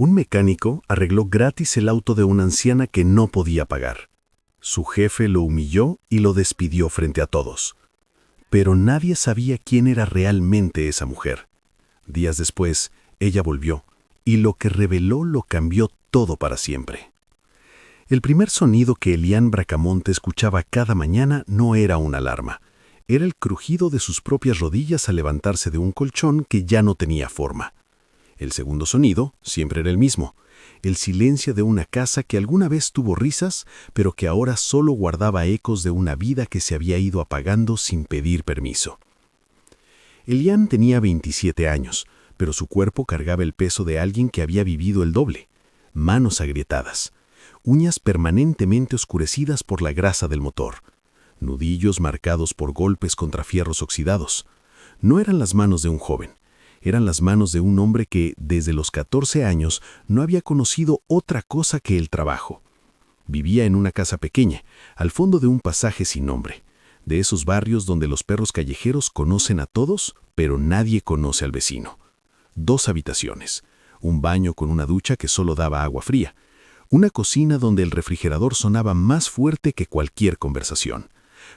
Un mecánico arregló gratis el auto de una anciana que no podía pagar. Su jefe lo humilló y lo despidió frente a todos. Pero nadie sabía quién era realmente esa mujer. Días después, ella volvió, y lo que reveló lo cambió todo para siempre. El primer sonido que Eliane Bracamonte escuchaba cada mañana no era una alarma. Era el crujido de sus propias rodillas al levantarse de un colchón que ya no tenía forma. El segundo sonido siempre era el mismo, el silencio de una casa que alguna vez tuvo risas, pero que ahora solo guardaba ecos de una vida que se había ido apagando sin pedir permiso. Eliane tenía 27 años, pero su cuerpo cargaba el peso de alguien que había vivido el doble. Manos agrietadas, uñas permanentemente oscurecidas por la grasa del motor, nudillos marcados por golpes contra fierros oxidados. No eran las manos de un joven. Eran las manos de un hombre que, desde los 14 años, no había conocido otra cosa que el trabajo. Vivía en una casa pequeña, al fondo de un pasaje sin nombre, de esos barrios donde los perros callejeros conocen a todos, pero nadie conoce al vecino. 2 habitaciones, un baño con una ducha que solo daba agua fría, una cocina donde el refrigerador sonaba más fuerte que cualquier conversación.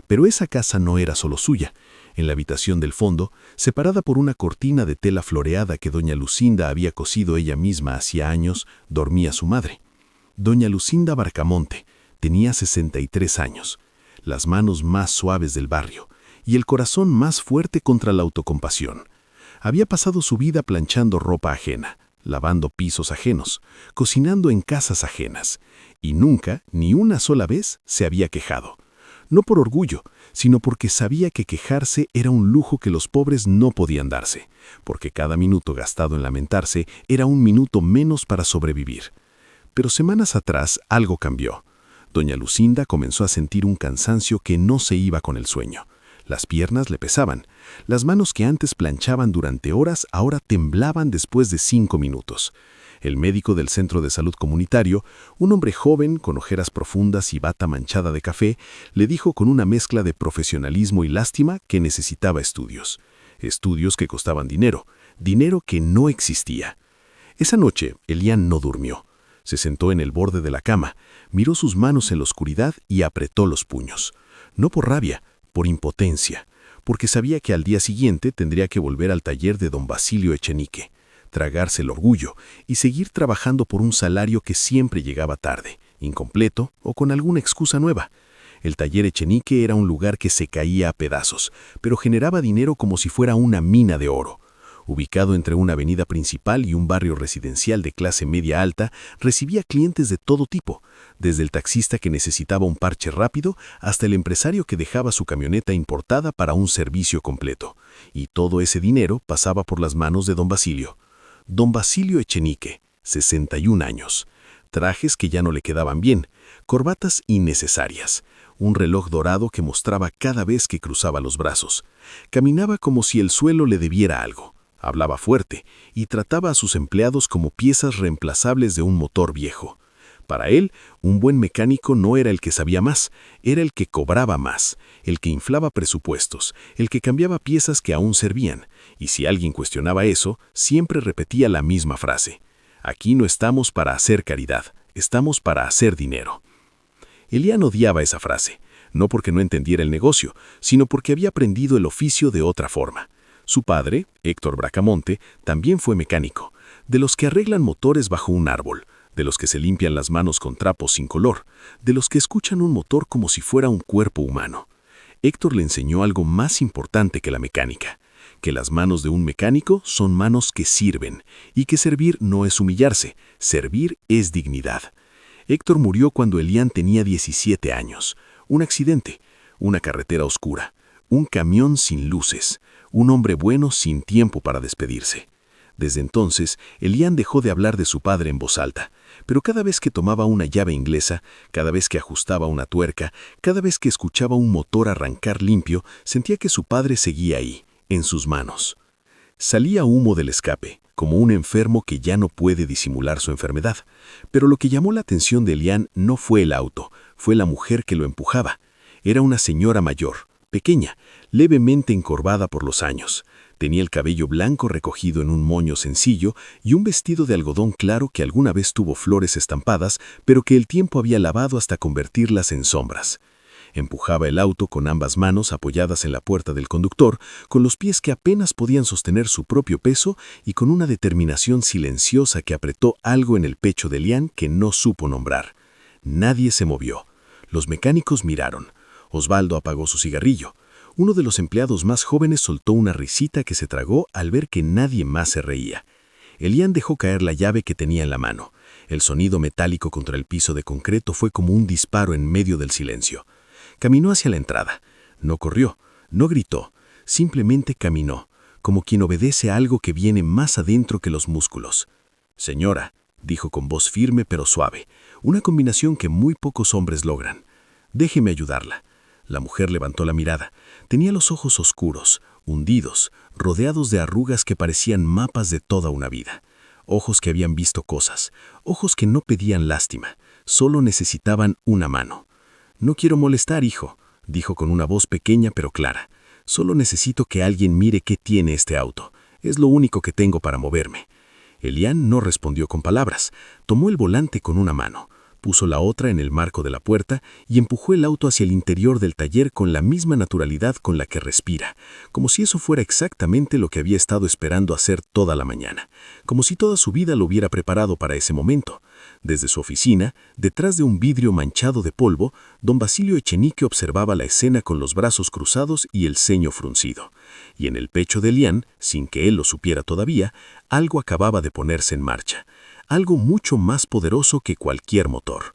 Pero esa casa no era solo suya. En la habitación del fondo, separada por una cortina de tela floreada que doña Lucinda había cosido ella misma hacía años, dormía su madre. Doña Lucinda Bracamonte tenía 63 años, las manos más suaves del barrio y el corazón más fuerte contra la autocompasión. Había pasado su vida planchando ropa ajena, lavando pisos ajenos, cocinando en casas ajenas, y nunca, ni una sola vez, se había quejado. No por orgullo, sino porque sabía que quejarse era un lujo que los pobres no podían darse, porque cada minuto gastado en lamentarse era un minuto menos para sobrevivir. Pero semanas atrás algo cambió. Doña Lucinda comenzó a sentir un cansancio que no se iba con el sueño. Las piernas le pesaban. Las manos que antes planchaban durante horas ahora temblaban después de 5 minutos. El médico del centro de salud comunitario, un hombre joven con ojeras profundas y bata manchada de café, le dijo con una mezcla de profesionalismo y lástima que necesitaba estudios. Estudios que costaban dinero, dinero que no existía. Esa noche, Eliane no durmió. Se sentó en el borde de la cama, miró sus manos en la oscuridad y apretó los puños. No por rabia, por impotencia, porque sabía que al día siguiente tendría que volver al taller de don Basilio Echenique, tragarse el orgullo y seguir trabajando por un salario que siempre llegaba tarde, incompleto o con alguna excusa nueva. El taller Echenique era un lugar que se caía a pedazos, pero generaba dinero como si fuera una mina de oro. Ubicado entre una avenida principal y un barrio residencial de clase media alta, recibía clientes de todo tipo, desde el taxista que necesitaba un parche rápido hasta el empresario que dejaba su camioneta importada para un servicio completo. Y todo ese dinero pasaba por las manos de don Basilio. Don Basilio Echenique, 61 años. Trajes que ya no le quedaban bien, corbatas innecesarias, un reloj dorado que mostraba cada vez que cruzaba los brazos. Caminaba como si el suelo le debiera algo. Hablaba fuerte y trataba a sus empleados como piezas reemplazables de un motor viejo. Para él, un buen mecánico no era el que sabía más, era el que cobraba más, el que inflaba presupuestos, el que cambiaba piezas que aún servían. Y si alguien cuestionaba eso, siempre repetía la misma frase: aquí no estamos para hacer caridad, estamos para hacer dinero. Eliane odiaba esa frase, no porque no entendiera el negocio, sino porque había aprendido el oficio de otra forma. Su padre, Héctor Bracamonte, también fue mecánico, de los que arreglan motores bajo un árbol, de los que se limpian las manos con trapos sin color, de los que escuchan un motor como si fuera un cuerpo humano. Héctor le enseñó algo más importante que la mecánica, que las manos de un mecánico son manos que sirven, y que servir no es humillarse, servir es dignidad. Héctor murió cuando Eliane tenía 17 años. Un accidente, una carretera oscura, un camión sin luces, un hombre bueno sin tiempo para despedirse. Desde entonces, Eliane dejó de hablar de su padre en voz alta, pero cada vez que tomaba una llave inglesa, cada vez que ajustaba una tuerca, cada vez que escuchaba un motor arrancar limpio, sentía que su padre seguía ahí, en sus manos. Salía humo del escape, como un enfermo que ya no puede disimular su enfermedad. Pero lo que llamó la atención de Eliane no fue el auto, fue la mujer que lo empujaba. Era una señora mayor, pequeña, levemente encorvada por los años. Tenía el cabello blanco recogido en un moño sencillo y un vestido de algodón claro que alguna vez tuvo flores estampadas, pero que el tiempo había lavado hasta convertirlas en sombras. Empujaba el auto con ambas manos apoyadas en la puerta del conductor, con los pies que apenas podían sostener su propio peso y con una determinación silenciosa que apretó algo en el pecho de Elian que no supo nombrar. Nadie se movió. Los mecánicos miraron. Osvaldo apagó su cigarrillo. Uno de los empleados más jóvenes soltó una risita que se tragó al ver que nadie más se reía. Elian dejó caer la llave que tenía en la mano. El sonido metálico contra el piso de concreto fue como un disparo en medio del silencio. Caminó hacia la entrada. No corrió, no gritó, simplemente caminó, como quien obedece a algo que viene más adentro que los músculos. «Señora», dijo con voz firme pero suave, una combinación que muy pocos hombres logran. «Déjeme ayudarla». La mujer levantó la mirada. Tenía los ojos oscuros, hundidos, rodeados de arrugas que parecían mapas de toda una vida. Ojos que habían visto cosas, ojos que no pedían lástima, solo necesitaban una mano. «No quiero molestar, hijo», dijo con una voz pequeña pero clara. «Solo necesito que alguien mire qué tiene este auto. Es lo único que tengo para moverme». Elian no respondió con palabras. Tomó el volante con una mano, puso la otra en el marco de la puerta y empujó el auto hacia el interior del taller con la misma naturalidad con la que respira, como si eso fuera exactamente lo que había estado esperando hacer toda la mañana, como si toda su vida lo hubiera preparado para ese momento. Desde su oficina, detrás de un vidrio manchado de polvo, don Basilio Echenique observaba la escena con los brazos cruzados y el ceño fruncido. Y en el pecho de Elian, sin que él lo supiera todavía, algo acababa de ponerse en marcha. Algo mucho más poderoso que cualquier motor.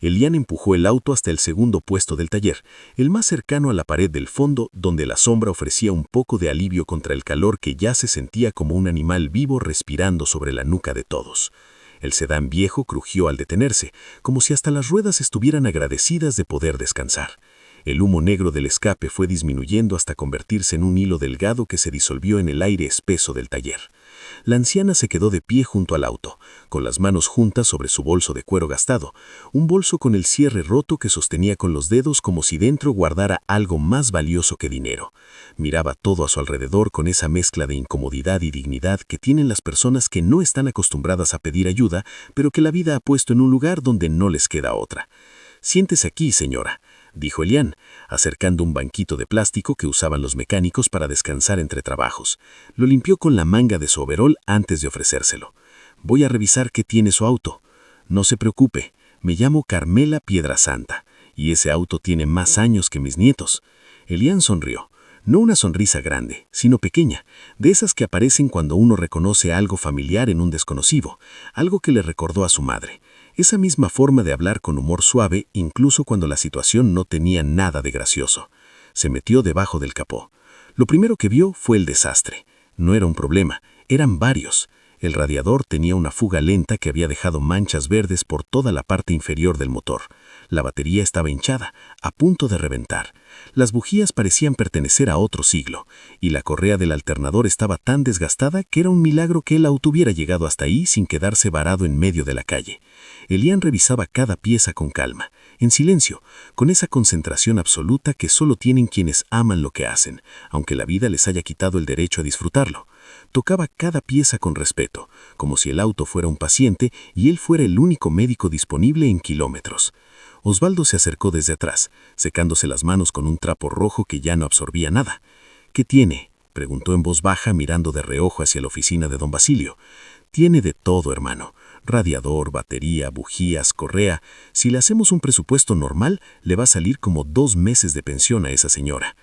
Elian empujó el auto hasta el segundo puesto del taller, el más cercano a la pared del fondo, donde la sombra ofrecía un poco de alivio contra el calor que ya se sentía como un animal vivo respirando sobre la nuca de todos. El sedán viejo crujió al detenerse, como si hasta las ruedas estuvieran agradecidas de poder descansar. El humo negro del escape fue disminuyendo hasta convertirse en un hilo delgado que se disolvió en el aire espeso del taller. La anciana se quedó de pie junto al auto, con las manos juntas sobre su bolso de cuero gastado, un bolso con el cierre roto que sostenía con los dedos como si dentro guardara algo más valioso que dinero. Miraba todo a su alrededor con esa mezcla de incomodidad y dignidad que tienen las personas que no están acostumbradas a pedir ayuda, pero que la vida ha puesto en un lugar donde no les queda otra. «Siéntese aquí, señora», dijo Elian, acercando un banquito de plástico que usaban los mecánicos para descansar entre trabajos. Lo limpió con la manga de su overol antes de ofrecérselo. «Voy a revisar qué tiene su auto». «No se preocupe, me llamo Carmela Piedrasanta, y ese auto tiene más años que mis nietos». Elian sonrió. No una sonrisa grande, sino pequeña, de esas que aparecen cuando uno reconoce algo familiar en un desconocido, algo que le recordó a su madre. Esa misma forma de hablar con humor suave, incluso cuando la situación no tenía nada de gracioso. Se metió debajo del capó. Lo primero que vio fue el desastre. No era un problema, eran varios. El radiador tenía una fuga lenta que había dejado manchas verdes por toda la parte inferior del motor. La batería estaba hinchada, a punto de reventar. Las bujías parecían pertenecer a otro siglo, y la correa del alternador estaba tan desgastada que era un milagro que el auto hubiera llegado hasta ahí sin quedarse varado en medio de la calle. Elian revisaba cada pieza con calma, en silencio, con esa concentración absoluta que solo tienen quienes aman lo que hacen, aunque la vida les haya quitado el derecho a disfrutarlo. Tocaba cada pieza con respeto, como si el auto fuera un paciente y él fuera el único médico disponible en kilómetros. Osvaldo se acercó desde atrás, secándose las manos con un trapo rojo que ya no absorbía nada. «¿Qué tiene?», preguntó en voz baja mirando de reojo hacia la oficina de don Basilio. «Tiene de todo, hermano. Radiador, batería, bujías, correa. Si le hacemos un presupuesto normal, le va a salir como 2 meses de pensión a esa señora».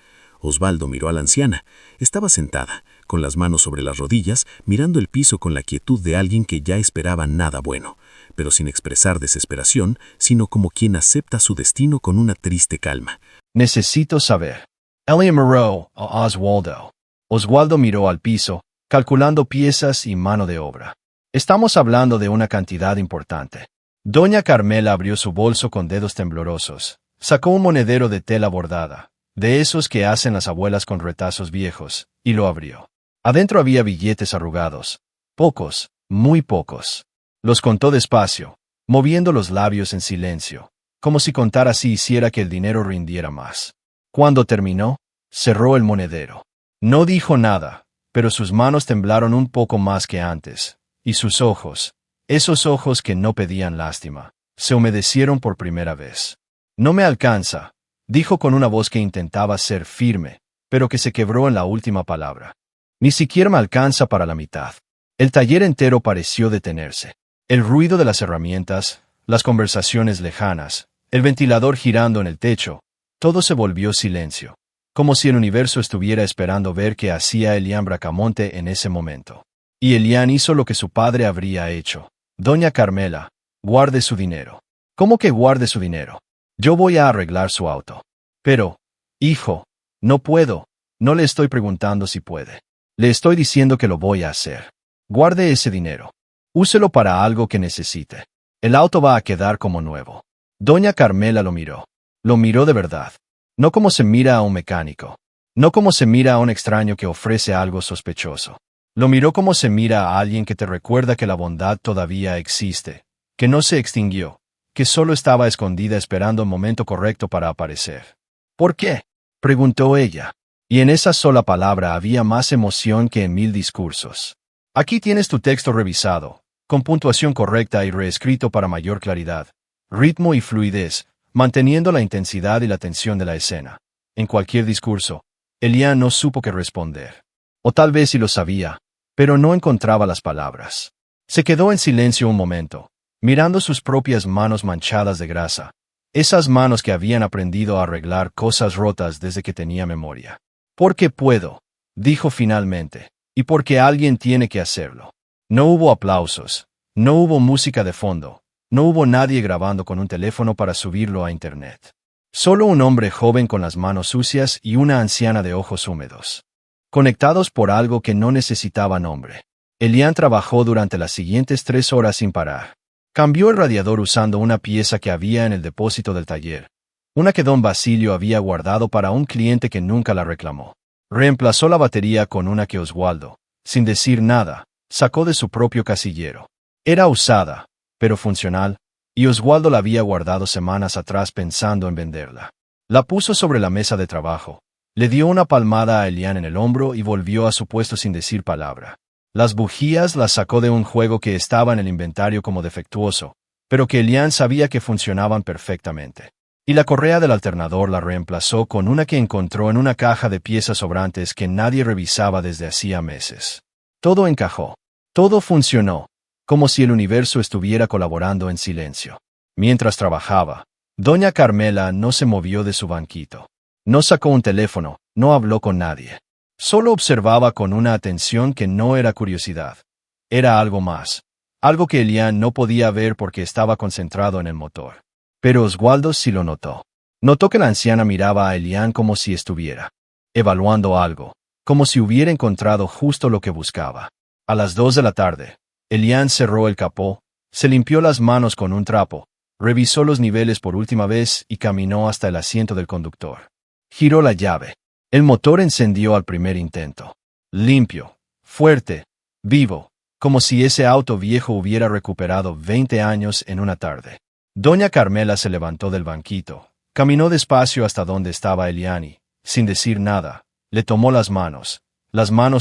Osvaldo miró a la anciana. Estaba sentada, con las manos sobre las rodillas, mirando el piso con la quietud de alguien que ya esperaba nada bueno, pero sin expresar desesperación, sino como quien acepta su destino con una triste calma. «Necesito saber». Elliot miró a Oswaldo. Oswaldo miró al piso, calculando piezas y mano de obra. «Estamos hablando de una cantidad importante». Doña Carmela abrió su bolso con dedos temblorosos. Sacó un monedero de tela bordada, de esos que hacen las abuelas con retazos viejos, y lo abrió. Adentro había billetes arrugados. Pocos, muy pocos. Los contó despacio, moviendo los labios en silencio, como si contar así hiciera que el dinero rindiera más. Cuando terminó, cerró el monedero. No dijo nada, pero sus manos temblaron un poco más que antes, y sus ojos, esos ojos que no pedían lástima, se humedecieron por primera vez. No me alcanza, dijo con una voz que intentaba ser firme, pero que se quebró en la última palabra. Ni siquiera me alcanza para la mitad. El taller entero pareció detenerse. El ruido de las herramientas, las conversaciones lejanas, el ventilador girando en el techo, todo se volvió silencio, como si el universo estuviera esperando ver qué hacía Elian Bracamonte en ese momento. Y Elian hizo lo que su padre habría hecho. Doña Carmela, guarde su dinero. ¿Cómo que guarde su dinero? Yo voy a arreglar su auto. Pero, hijo, no puedo. No le estoy preguntando si puede. Le estoy diciendo que lo voy a hacer. Guarde ese dinero. Úselo para algo que necesite. El auto va a quedar como nuevo. Doña Carmela lo miró. Lo miró de verdad. No como se mira a un mecánico. No como se mira a un extraño que ofrece algo sospechoso. Lo miró como se mira a alguien que te recuerda que la bondad todavía existe, que no se extinguió, que solo estaba escondida esperando el momento correcto para aparecer. ¿Por qué?, preguntó ella. Y en esa sola palabra había más emoción que en 1000 discursos. Aquí tienes tu texto revisado, con puntuación correcta y reescrito para mayor claridad, ritmo y fluidez, manteniendo la intensidad y la tensión de la escena. En cualquier discurso, Elian no supo qué responder. O tal vez sí lo sabía, pero no encontraba las palabras. Se quedó en silencio un momento, mirando sus propias manos manchadas de grasa, esas manos que habían aprendido a arreglar cosas rotas desde que tenía memoria. «Porque puedo», dijo finalmente, «y porque alguien tiene que hacerlo». No hubo aplausos, no hubo música de fondo, no hubo nadie grabando con un teléfono para subirlo a internet. Solo un hombre joven con las manos sucias y una anciana de ojos húmedos. Conectados por algo que no necesitaba nombre. Elian trabajó durante las siguientes 3 horas sin parar. Cambió el radiador usando una pieza que había en el depósito del taller, una que don Basilio había guardado para un cliente que nunca la reclamó. Reemplazó la batería con una que Oswaldo, sin decir nada, sacó de su propio casillero. Era usada, pero funcional, y Oswaldo la había guardado semanas atrás pensando en venderla. La puso sobre la mesa de trabajo, le dio una palmada a Elian en el hombro y volvió a su puesto sin decir palabra. Las bujías las sacó de un juego que estaba en el inventario como defectuoso, pero que Elian sabía que funcionaban perfectamente. Y la correa del alternador la reemplazó con una que encontró en una caja de piezas sobrantes que nadie revisaba desde hacía meses. Todo encajó. Todo funcionó, como si el universo estuviera colaborando en silencio. Mientras trabajaba, doña Carmela no se movió de su banquito. No sacó un teléfono, no habló con nadie. Solo observaba con una atención que no era curiosidad. Era algo más. Algo que Elian no podía ver porque estaba concentrado en el motor. Pero Oswaldo sí lo notó. Notó que la anciana miraba a Elian como si estuviera evaluando algo, como si hubiera encontrado justo lo que buscaba. A las 2 de la tarde, Elian cerró el capó, se limpió las manos con un trapo, revisó los niveles por última vez y caminó hasta el asiento del conductor. Giró la llave. El motor encendió al primer intento. Limpio, fuerte, vivo, como si ese auto viejo hubiera recuperado 20 años en una tarde. Doña Carmela se levantó del banquito, caminó despacio hasta donde estaba Elian y, sin decir nada, le tomó las manos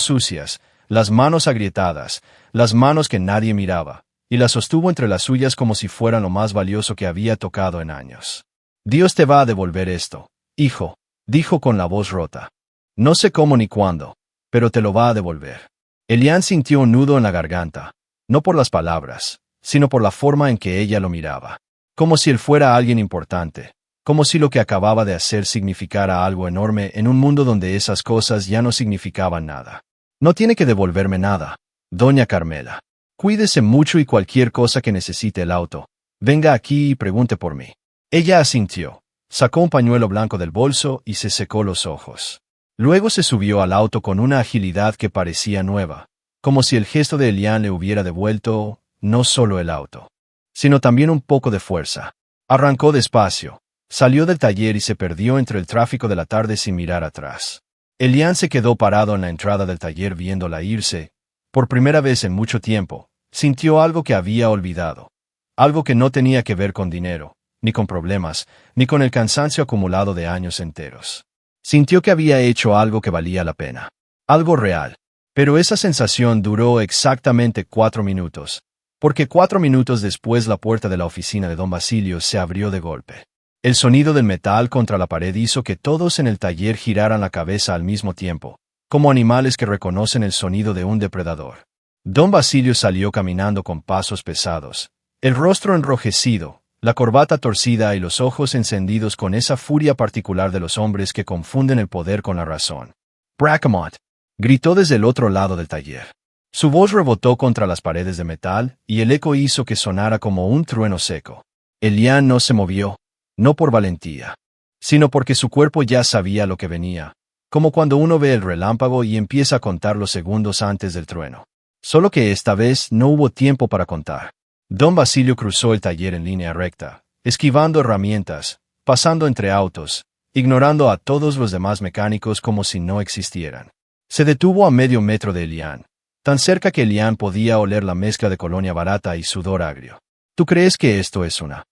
sucias, las manos agrietadas, las manos que nadie miraba, y las sostuvo entre las suyas como si fueran lo más valioso que había tocado en años. «Dios te va a devolver esto, hijo», dijo con la voz rota. «No sé cómo ni cuándo, pero te lo va a devolver». Elian sintió un nudo en la garganta, no por las palabras, sino por la forma en que ella lo miraba. Como si él fuera alguien importante, como si lo que acababa de hacer significara algo enorme en un mundo donde esas cosas ya no significaban nada. «No tiene que devolverme nada, doña Carmela. Cuídese mucho y cualquier cosa que necesite el auto, venga aquí y pregunte por mí». Ella asintió, sacó un pañuelo blanco del bolso y se secó los ojos. Luego se subió al auto con una agilidad que parecía nueva, como si el gesto de Elian le hubiera devuelto, no solo el auto, sino también un poco de fuerza. Arrancó despacio, salió del taller y se perdió entre el tráfico de la tarde sin mirar atrás. Elian se quedó parado en la entrada del taller viéndola irse. Por primera vez en mucho tiempo, sintió algo que había olvidado. Algo que no tenía que ver con dinero, ni con problemas, ni con el cansancio acumulado de años enteros. Sintió que había hecho algo que valía la pena. Algo real. Pero esa sensación duró exactamente 4 minutos, porque 4 minutos después la puerta de la oficina de don Basilio se abrió de golpe. El sonido del metal contra la pared hizo que todos en el taller giraran la cabeza al mismo tiempo, como animales que reconocen el sonido de un depredador. Don Basilio salió caminando con pasos pesados, el rostro enrojecido, la corbata torcida y los ojos encendidos con esa furia particular de los hombres que confunden el poder con la razón. «Bracamont», gritó desde el otro lado del taller. Su voz rebotó contra las paredes de metal y el eco hizo que sonara como un trueno seco. Elian no se movió, no por valentía, sino porque su cuerpo ya sabía lo que venía, como cuando uno ve el relámpago y empieza a contar los segundos antes del trueno. Solo que esta vez no hubo tiempo para contar. Don Basilio cruzó el taller en línea recta, esquivando herramientas, pasando entre autos, ignorando a todos los demás mecánicos como si no existieran. Se detuvo a medio metro de Elian, tan cerca que Elian podía oler la mezcla de colonia barata y sudor agrio. ¿Tú crees que esto es una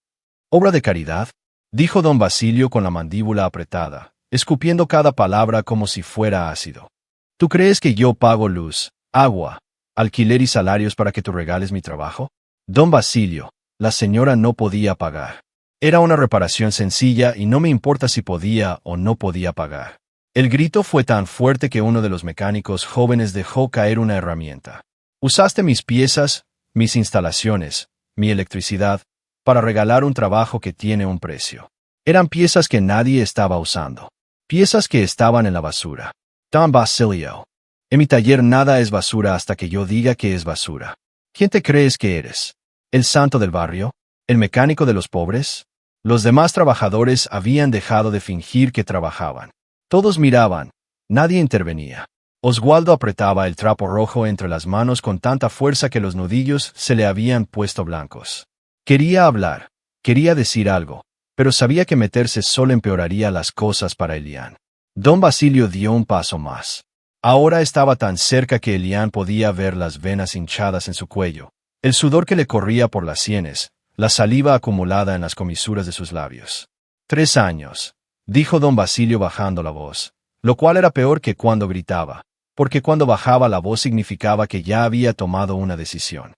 obra de caridad?, dijo don Basilio con la mandíbula apretada, escupiendo cada palabra como si fuera ácido. ¿Tú crees que yo pago luz, agua, alquiler y salarios para que tú regales mi trabajo? Don Basilio, la señora no podía pagar. Era una reparación sencilla y no me importa si podía o no podía pagar. El grito fue tan fuerte que uno de los mecánicos jóvenes dejó caer una herramienta. Usaste mis piezas, mis instalaciones, mi electricidad, para regalar un trabajo que tiene un precio. Eran piezas que nadie estaba usando. Piezas que estaban en la basura. Don Basilio. En mi taller nada es basura hasta que yo diga que es basura. ¿Quién te crees que eres? ¿El santo del barrio? ¿El mecánico de los pobres? Los demás trabajadores habían dejado de fingir que trabajaban. Todos miraban. Nadie intervenía. Oswaldo apretaba el trapo rojo entre las manos con tanta fuerza que los nudillos se le habían puesto blancos. Quería hablar, quería decir algo, pero sabía que meterse solo empeoraría las cosas para Elian. Don Basilio dio un paso más. Ahora estaba tan cerca que Elian podía ver las venas hinchadas en su cuello, el sudor que le corría por las sienes, la saliva acumulada en las comisuras de sus labios. 3 años, dijo don Basilio bajando la voz, lo cual era peor que cuando gritaba, porque cuando bajaba la voz significaba que ya había tomado una decisión.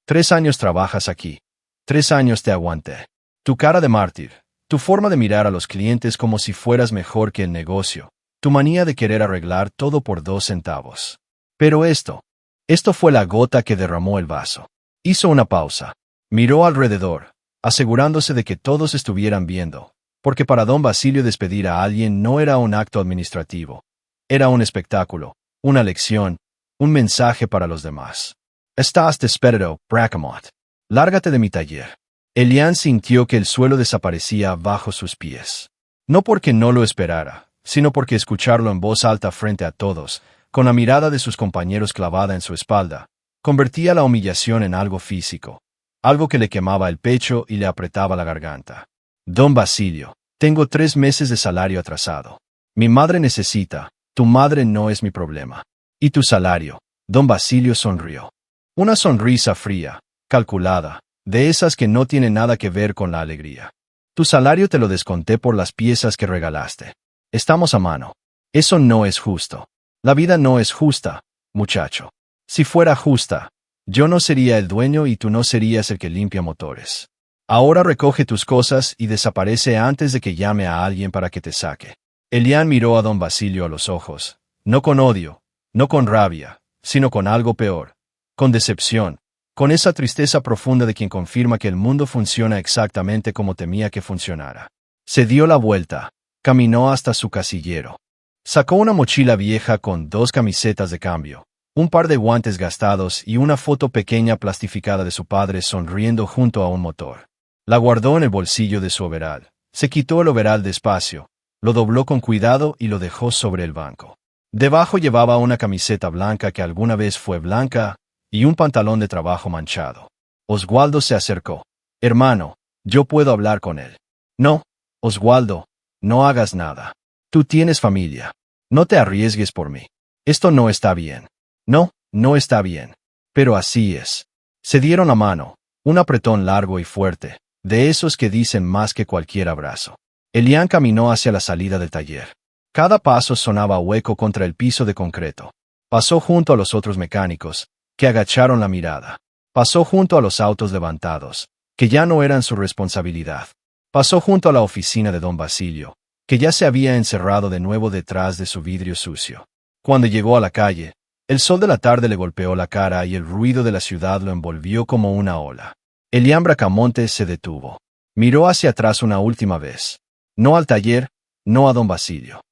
3 años trabajas aquí. 3 años te aguanté. Tu cara de mártir, tu forma de mirar a los clientes como si fueras mejor que el negocio, tu manía de querer arreglar todo por 2 centavos. Pero esto fue la gota que derramó el vaso. Hizo una pausa. Miró alrededor, asegurándose de que todos estuvieran viendo, porque para don Basilio despedir a alguien no era un acto administrativo. Era un espectáculo, una lección, un mensaje para los demás. Estás despedido, Bracamont. Lárgate de mi taller. Elian sintió que el suelo desaparecía bajo sus pies. No porque no lo esperara, sino porque escucharlo en voz alta frente a todos, con la mirada de sus compañeros clavada en su espalda, convertía la humillación en algo físico, algo que le quemaba el pecho y le apretaba la garganta. Don Basilio, tengo 3 meses de salario atrasado. Mi madre necesita, tu madre no es mi problema. ¿Y tu salario? Don Basilio sonrió. Una sonrisa fría, calculada, de esas que no tienen nada que ver con la alegría. Tu salario te lo desconté por las piezas que regalaste. Estamos a mano. Eso no es justo. La vida no es justa, muchacho. Si fuera justa, yo no sería el dueño y tú no serías el que limpia motores. Ahora recoge tus cosas y desaparece antes de que llame a alguien para que te saque. Elian miró a don Basilio a los ojos, no con odio, no con rabia, sino con algo peor, con decepción, con esa tristeza profunda de quien confirma que el mundo funciona exactamente como temía que funcionara. Se dio la vuelta, caminó hasta su casillero. Sacó una mochila vieja con 2 camisetas de cambio, un par de guantes gastados y una foto pequeña plastificada de su padre sonriendo junto a un motor. La guardó en el bolsillo de su overall. Se quitó el overall despacio, lo dobló con cuidado y lo dejó sobre el banco. Debajo llevaba una camiseta blanca que alguna vez fue blanca y un pantalón de trabajo manchado. Oswaldo se acercó. Hermano, yo puedo hablar con él. No, Oswaldo, no hagas nada. Tú tienes familia. No te arriesgues por mí. Esto no está bien. No, no está bien. Pero así es. Se dieron la mano, un apretón largo y fuerte, de esos que dicen más que cualquier abrazo. Elian caminó hacia la salida del taller. Cada paso sonaba hueco contra el piso de concreto. Pasó junto a los otros mecánicos, que agacharon la mirada. Pasó junto a los autos levantados, que ya no eran su responsabilidad. Pasó junto a la oficina de don Basilio, que ya se había encerrado de nuevo detrás de su vidrio sucio. Cuando llegó a la calle, el sol de la tarde le golpeó la cara y el ruido de la ciudad lo envolvió como una ola. Elian Bracamontes se detuvo. Miró hacia atrás una última vez. No al taller, no a don Basilio.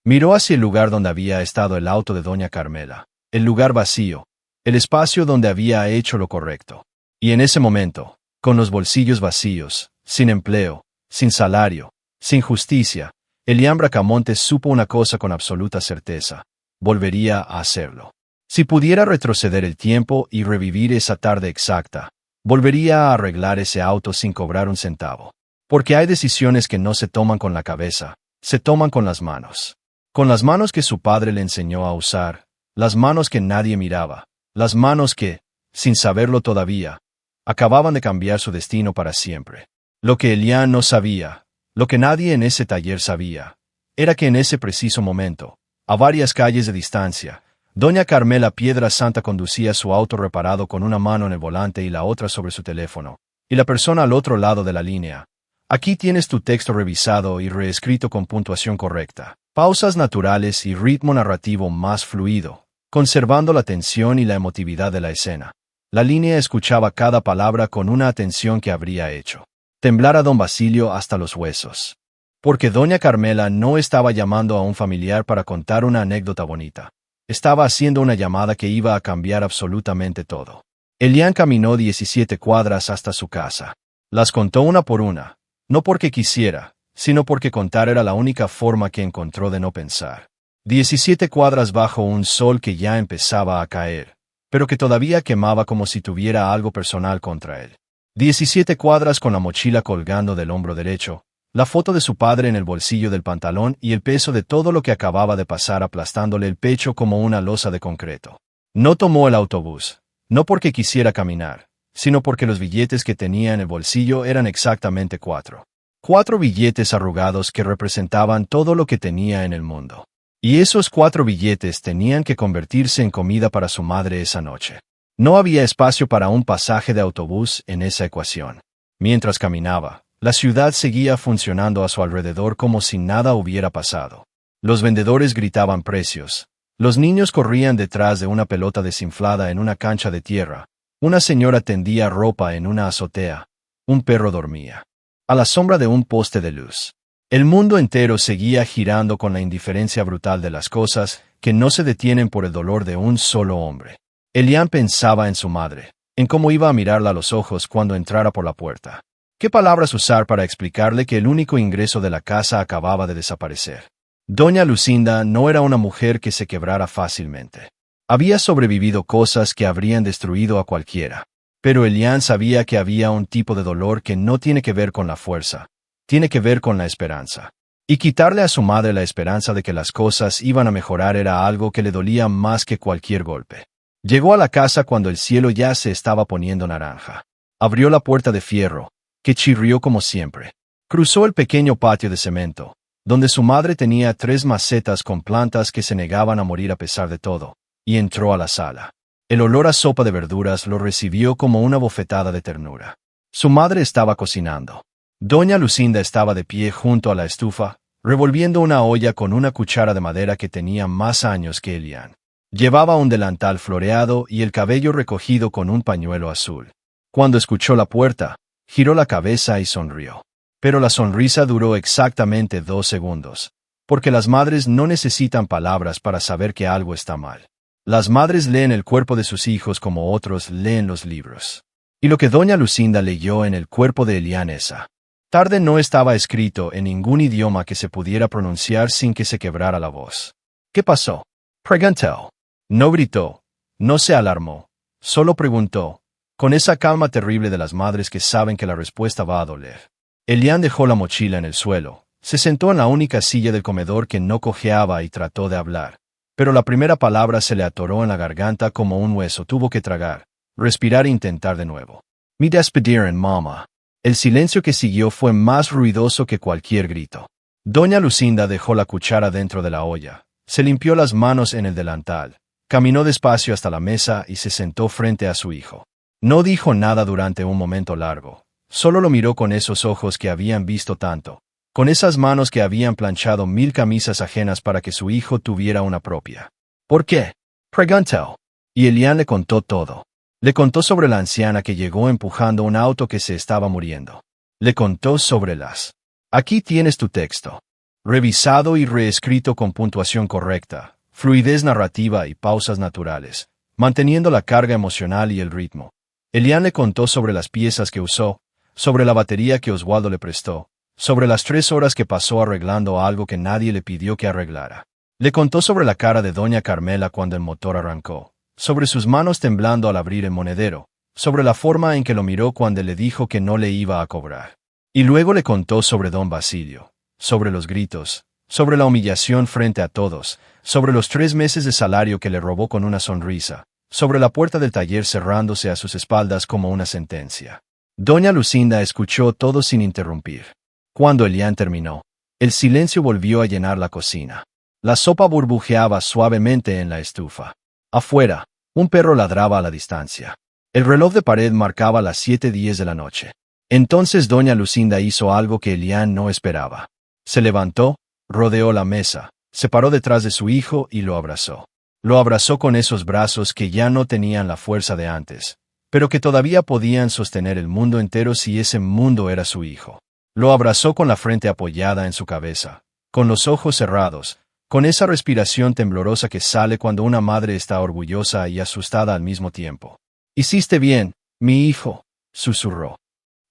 Miró hacia el lugar donde había estado el auto de doña Carmela, el lugar vacío, el espacio donde había hecho lo correcto. Y en ese momento, con los bolsillos vacíos, sin empleo, sin salario, sin justicia, Elian Bracamontes supo una cosa con absoluta certeza: volvería a hacerlo. Si pudiera retroceder el tiempo y revivir esa tarde exacta, volvería a arreglar ese auto sin cobrar un centavo. Porque hay decisiones que no se toman con la cabeza, se toman con las manos. Con las manos que su padre le enseñó a usar, las manos que nadie miraba, las manos que, sin saberlo todavía, acababan de cambiar su destino para siempre. Lo que Elian no sabía, lo que nadie en ese taller sabía, era que en ese preciso momento, a varias calles de distancia, doña Carmela Piedra Santa conducía su auto reparado con una mano en el volante y la otra sobre su teléfono, y la persona al otro lado de la línea. Aquí tienes tu texto revisado y reescrito con puntuación correcta, pausas naturales y ritmo narrativo más fluido, conservando la tensión y la emotividad de la escena. La línea escuchaba cada palabra con una atención que habría hecho temblar a don Basilio hasta los huesos. Porque doña Carmela no estaba llamando a un familiar para contar una anécdota bonita. Estaba haciendo una llamada que iba a cambiar absolutamente todo. Elian caminó 17 cuadras hasta su casa. Las contó una por una, no porque quisiera, sino porque contar era la única forma que encontró de no pensar. 17 cuadras bajo un sol que ya empezaba a caer, pero que todavía quemaba como si tuviera algo personal contra él. 17 cuadras con la mochila colgando del hombro derecho, la foto de su padre en el bolsillo del pantalón y el peso de todo lo que acababa de pasar aplastándole el pecho como una losa de concreto. No tomó el autobús, no porque quisiera caminar, sino porque los billetes que tenía en el bolsillo eran exactamente 4. 4 billetes arrugados que representaban todo lo que tenía en el mundo. Y esos 4 billetes tenían que convertirse en comida para su madre esa noche. No había espacio para un pasaje de autobús en esa ecuación. Mientras caminaba, la ciudad seguía funcionando a su alrededor como si nada hubiera pasado. Los vendedores gritaban precios. Los niños corrían detrás de una pelota desinflada en una cancha de tierra. Una señora tendía ropa en una azotea. Un perro dormía a la sombra de un poste de luz. El mundo entero seguía girando con la indiferencia brutal de las cosas que no se detienen por el dolor de un solo hombre. Elian pensaba en su madre, en cómo iba a mirarla a los ojos cuando entrara por la puerta. ¿Qué palabras usar para explicarle que el único ingreso de la casa acababa de desaparecer? Doña Lucinda no era una mujer que se quebrara fácilmente. Había sobrevivido cosas que habrían destruido a cualquiera. Pero Elian sabía que había un tipo de dolor que no tiene que ver con la fuerza, tiene que ver con la esperanza. Y quitarle a su madre la esperanza de que las cosas iban a mejorar era algo que le dolía más que cualquier golpe. Llegó a la casa cuando el cielo ya se estaba poniendo naranja. Abrió la puerta de fierro, que chirrió como siempre. Cruzó el pequeño patio de cemento, donde su madre tenía 3 macetas con plantas que se negaban a morir a pesar de todo, y entró a la sala. El olor a sopa de verduras lo recibió como una bofetada de ternura. Su madre estaba cocinando. Doña Lucinda estaba de pie junto a la estufa, revolviendo una olla con una cuchara de madera que tenía más años que Elian. Llevaba un delantal floreado y el cabello recogido con un pañuelo azul. Cuando escuchó la puerta, giró la cabeza y sonrió. Pero la sonrisa duró exactamente 2 segundos, porque las madres no necesitan palabras para saber que algo está mal. Las madres leen el cuerpo de sus hijos como otros leen los libros. Y lo que doña Lucinda leyó en el cuerpo de Elian esa tarde no estaba escrito en ningún idioma que se pudiera pronunciar sin que se quebrara la voz. ¿Qué pasó?, preguntó. No gritó, no se alarmó, solo preguntó, con esa calma terrible de las madres que saben que la respuesta va a doler. Elian dejó la mochila en el suelo, se sentó en la única silla del comedor que no cojeaba y trató de hablar. Pero la primera palabra se le atoró en la garganta como un hueso. Tuvo que tragar, respirar e intentar de nuevo. Me despidieron, mamá. El silencio que siguió fue más ruidoso que cualquier grito. Doña Lucinda dejó la cuchara dentro de la olla, se limpió las manos en el delantal, Caminó despacio hasta la mesa y se sentó frente a su hijo. No dijo nada durante un momento largo. Solo lo miró con esos ojos que habían visto tanto, con esas manos que habían planchado 1000 camisas ajenas para que su hijo tuviera una propia. ¿Por qué?, preguntó. Y Elian le contó todo. Le contó sobre la anciana que llegó empujando un auto que se estaba muriendo. Le contó sobre las. Aquí tienes tu texto. Revisado y reescrito con puntuación correcta, fluidez narrativa y pausas naturales, manteniendo la carga emocional y el ritmo. Elian le contó sobre las piezas que usó, sobre la batería que Oswaldo le prestó, sobre las 3 horas que pasó arreglando algo que nadie le pidió que arreglara. Le contó sobre la cara de doña Carmela cuando el motor arrancó, sobre sus manos temblando al abrir el monedero, sobre la forma en que lo miró cuando le dijo que no le iba a cobrar. Y luego le contó sobre don Basilio, sobre los gritos, sobre la humillación frente a todos, sobre los 3 meses de salario que le robó con una sonrisa, sobre la puerta del taller cerrándose a sus espaldas como una sentencia. Doña Lucinda escuchó todo sin interrumpir. Cuando Elian terminó, el silencio volvió a llenar la cocina. La sopa burbujeaba suavemente en la estufa. Afuera, un perro ladraba a la distancia. El reloj de pared marcaba las 7:10 de la noche. Entonces doña Lucinda hizo algo que Elian no esperaba. Se levantó, rodeó la mesa, se paró detrás de su hijo y lo abrazó. Lo abrazó con esos brazos que ya no tenían la fuerza de antes, pero que todavía podían sostener el mundo entero si ese mundo era su hijo. Lo abrazó con la frente apoyada en su cabeza, con los ojos cerrados, con esa respiración temblorosa que sale cuando una madre está orgullosa y asustada al mismo tiempo. «Hiciste bien, mi hijo», susurró.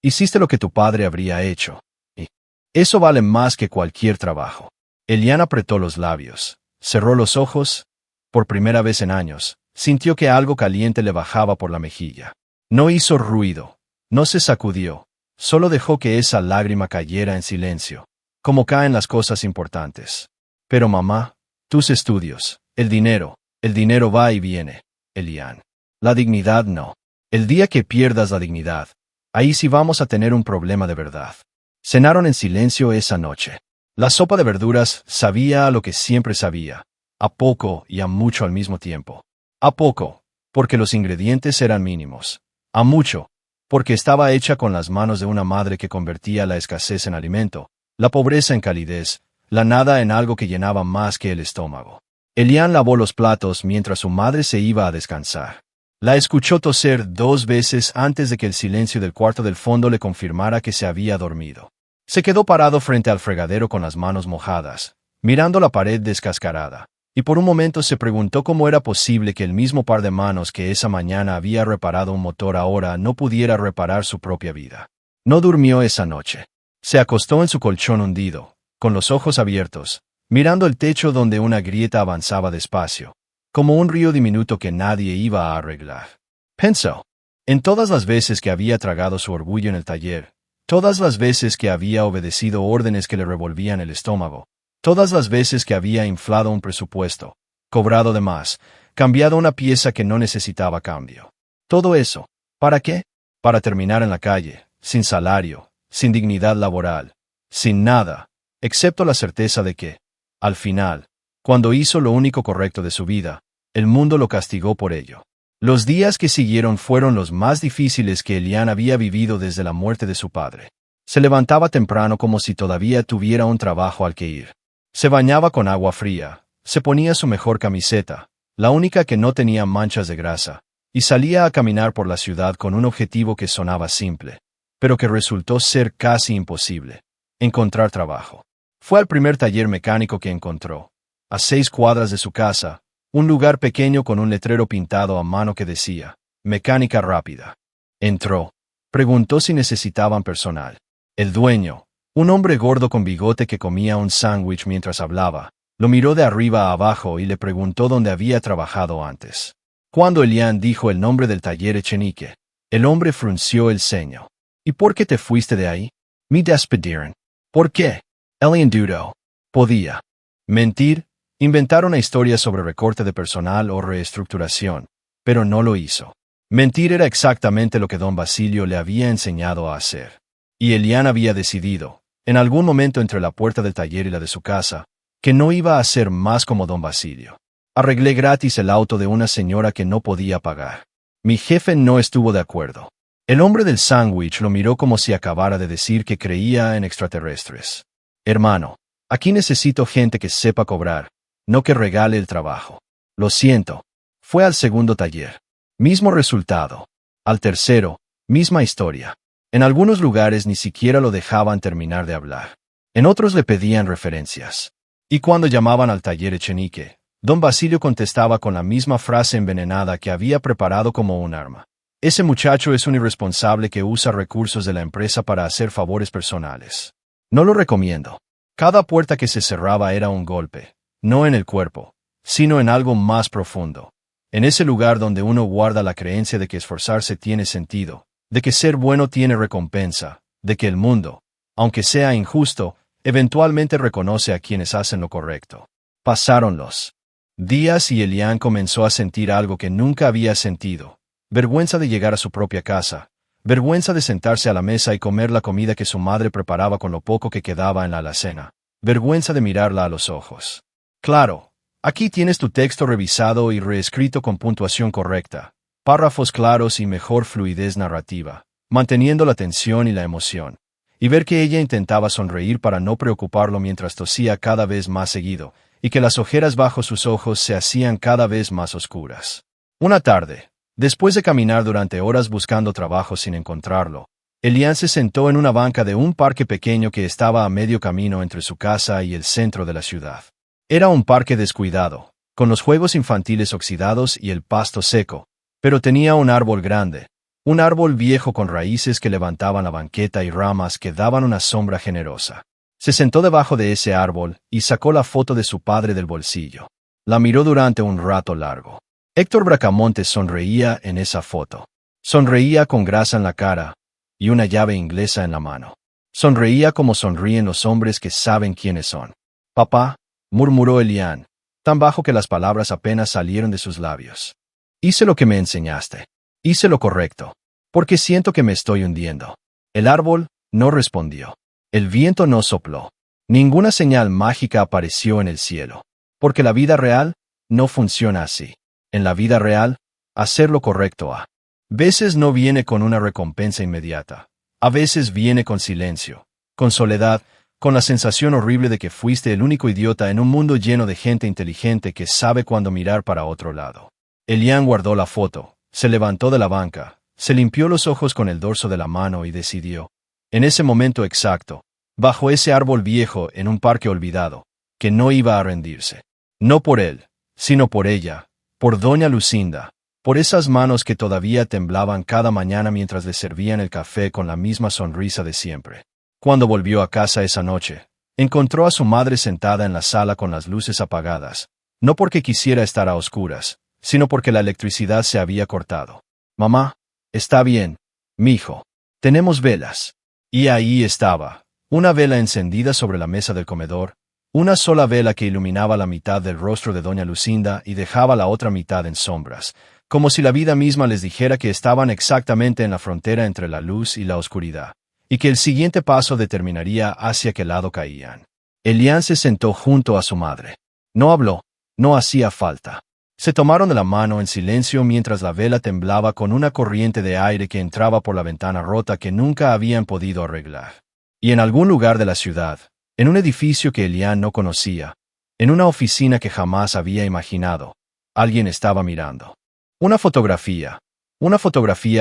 «Hiciste lo que tu padre habría hecho. Y eso vale más que cualquier trabajo». Elian apretó los labios, cerró los ojos. Por primera vez en años, sintió que algo caliente le bajaba por la mejilla. No hizo ruido, no se sacudió, solo dejó que esa lágrima cayera en silencio, como caen las cosas importantes. «Pero mamá, tus estudios, el dinero va y viene, Elian. La dignidad no. El día que pierdas la dignidad, ahí sí vamos a tener un problema de verdad». Cenaron en silencio esa noche. La sopa de verduras sabía a lo que siempre sabía, a poco y a mucho al mismo tiempo. A poco, porque los ingredientes eran mínimos. A mucho, porque estaba hecha con las manos de una madre que convertía la escasez en alimento, la pobreza en calidez, la nada en algo que llenaba más que el estómago. Elian lavó los platos mientras su madre se iba a descansar. La escuchó toser 2 veces antes de que el silencio del cuarto del fondo le confirmara que se había dormido. Se quedó parado frente al fregadero con las manos mojadas, mirando la pared descascarada, y por un momento se preguntó cómo era posible que el mismo par de manos que esa mañana había reparado un motor ahora no pudiera reparar su propia vida. No durmió esa noche. Se acostó en su colchón hundido, con los ojos abiertos, mirando el techo donde una grieta avanzaba despacio, como un río diminuto que nadie iba a arreglar. Pensó en todas las veces que había tragado su orgullo en el taller, todas las veces que había obedecido órdenes que le revolvían el estómago, todas las veces que había inflado un presupuesto, cobrado de más, cambiado una pieza que no necesitaba cambio. Todo eso, ¿para qué? Para terminar en la calle, sin salario, sin dignidad laboral, sin nada, excepto la certeza de que, al final, cuando hizo lo único correcto de su vida, el mundo lo castigó por ello. Los días que siguieron fueron los más difíciles que Elian había vivido desde la muerte de su padre. Se levantaba temprano como si todavía tuviera un trabajo al que ir. Se bañaba con agua fría, se ponía su mejor camiseta, la única que no tenía manchas de grasa, y salía a caminar por la ciudad con un objetivo que sonaba simple, pero que resultó ser casi imposible: encontrar trabajo. Fue al primer taller mecánico que encontró, a 6 cuadras de su casa, un lugar pequeño con un letrero pintado a mano que decía, «Mecánica rápida». Entró. Preguntó si necesitaban personal. El dueño, un hombre gordo con bigote que comía un sándwich mientras hablaba, lo miró de arriba a abajo y le preguntó dónde había trabajado antes. Cuando Elian dijo el nombre del taller Echenique, el hombre frunció el ceño. «¿Y por qué te fuiste de ahí?» «Me despidieron». «¿Por qué?» Elian dudó. Podía mentir, inventar una historia sobre recorte de personal o reestructuración, pero no lo hizo. Mentir era exactamente lo que don Basilio le había enseñado a hacer. Y Elian había decidido, en algún momento entre la puerta del taller y la de su casa, que no iba a ser más como don Basilio. Arreglé gratis el auto de una señora que no podía pagar. Mi jefe no estuvo de acuerdo. El hombre del sándwich lo miró como si acabara de decir que creía en extraterrestres. Hermano, aquí necesito gente que sepa cobrar, no que regale el trabajo. Lo siento. Fue al segundo taller. Mismo resultado. Al tercero, misma historia. En algunos lugares ni siquiera lo dejaban terminar de hablar. En otros le pedían referencias. Y cuando llamaban al taller Echenique, don Basilio contestaba con la misma frase envenenada que había preparado como un arma. Ese muchacho es un irresponsable que usa recursos de la empresa para hacer favores personales. No lo recomiendo. Cada puerta que se cerraba era un golpe, no en el cuerpo, sino en algo más profundo. En ese lugar donde uno guarda la creencia de que esforzarse tiene sentido, de que ser bueno tiene recompensa, de que el mundo, aunque sea injusto, eventualmente reconoce a quienes hacen lo correcto. Pasaron los días y Elian comenzó a sentir algo que nunca había sentido. Vergüenza de llegar a su propia casa, vergüenza de sentarse a la mesa y comer la comida que su madre preparaba con lo poco que quedaba en la alacena, vergüenza de mirarla a los ojos. Claro, aquí tienes tu texto revisado y reescrito con puntuación correcta, párrafos claros y mejor fluidez narrativa, manteniendo la tensión y la emoción. Y ver que ella intentaba sonreír para no preocuparlo mientras tosía cada vez más seguido, y que las ojeras bajo sus ojos se hacían cada vez más oscuras. Una tarde, después de caminar durante horas buscando trabajo sin encontrarlo, Elian se sentó en una banca de un parque pequeño que estaba a medio camino entre su casa y el centro de la ciudad. Era un parque descuidado, con los juegos infantiles oxidados y el pasto seco, pero tenía un árbol grande, un árbol viejo con raíces que levantaban la banqueta y ramas que daban una sombra generosa. Se sentó debajo de ese árbol y sacó la foto de su padre del bolsillo. La miró durante un rato largo. Héctor Bracamontes sonreía en esa foto. Sonreía con grasa en la cara y una llave inglesa en la mano. Sonreía como sonríen los hombres que saben quiénes son. Papá, murmuró Elian, tan bajo que las palabras apenas salieron de sus labios. Hice lo que me enseñaste. Hice lo correcto. Porque siento que me estoy hundiendo. El árbol no respondió. El viento no sopló. Ninguna señal mágica apareció en el cielo. Porque la vida real no funciona así. En la vida real, hacer lo correcto a veces no viene con una recompensa inmediata. A veces viene con silencio, con soledad, con la sensación horrible de que fuiste el único idiota en un mundo lleno de gente inteligente que sabe cuándo mirar para otro lado. Elian guardó la foto, se levantó de la banca, se limpió los ojos con el dorso de la mano y decidió, en ese momento exacto, bajo ese árbol viejo en un parque olvidado, que no iba a rendirse. No por él, sino por ella, por doña Lucinda, por esas manos que todavía temblaban cada mañana mientras le servían el café con la misma sonrisa de siempre. Cuando volvió a casa esa noche, encontró a su madre sentada en la sala con las luces apagadas, no porque quisiera estar a oscuras, sino porque la electricidad se había cortado. Mamá, está bien, mijo. Tenemos velas. Y ahí estaba, una vela encendida sobre la mesa del comedor, una sola vela que iluminaba la mitad del rostro de doña Lucinda y dejaba la otra mitad en sombras, como si la vida misma les dijera que estaban exactamente en la frontera entre la luz y la oscuridad, y que el siguiente paso determinaría hacia qué lado caían. Elian se sentó junto a su madre. No habló, no hacía falta. Se tomaron de la mano en silencio mientras la vela temblaba con una corriente de aire que entraba por la ventana rota que nunca habían podido arreglar. Y en algún lugar de la ciudad, en un edificio que Elian no conocía, en una oficina que jamás había imaginado, alguien estaba mirando. Una fotografía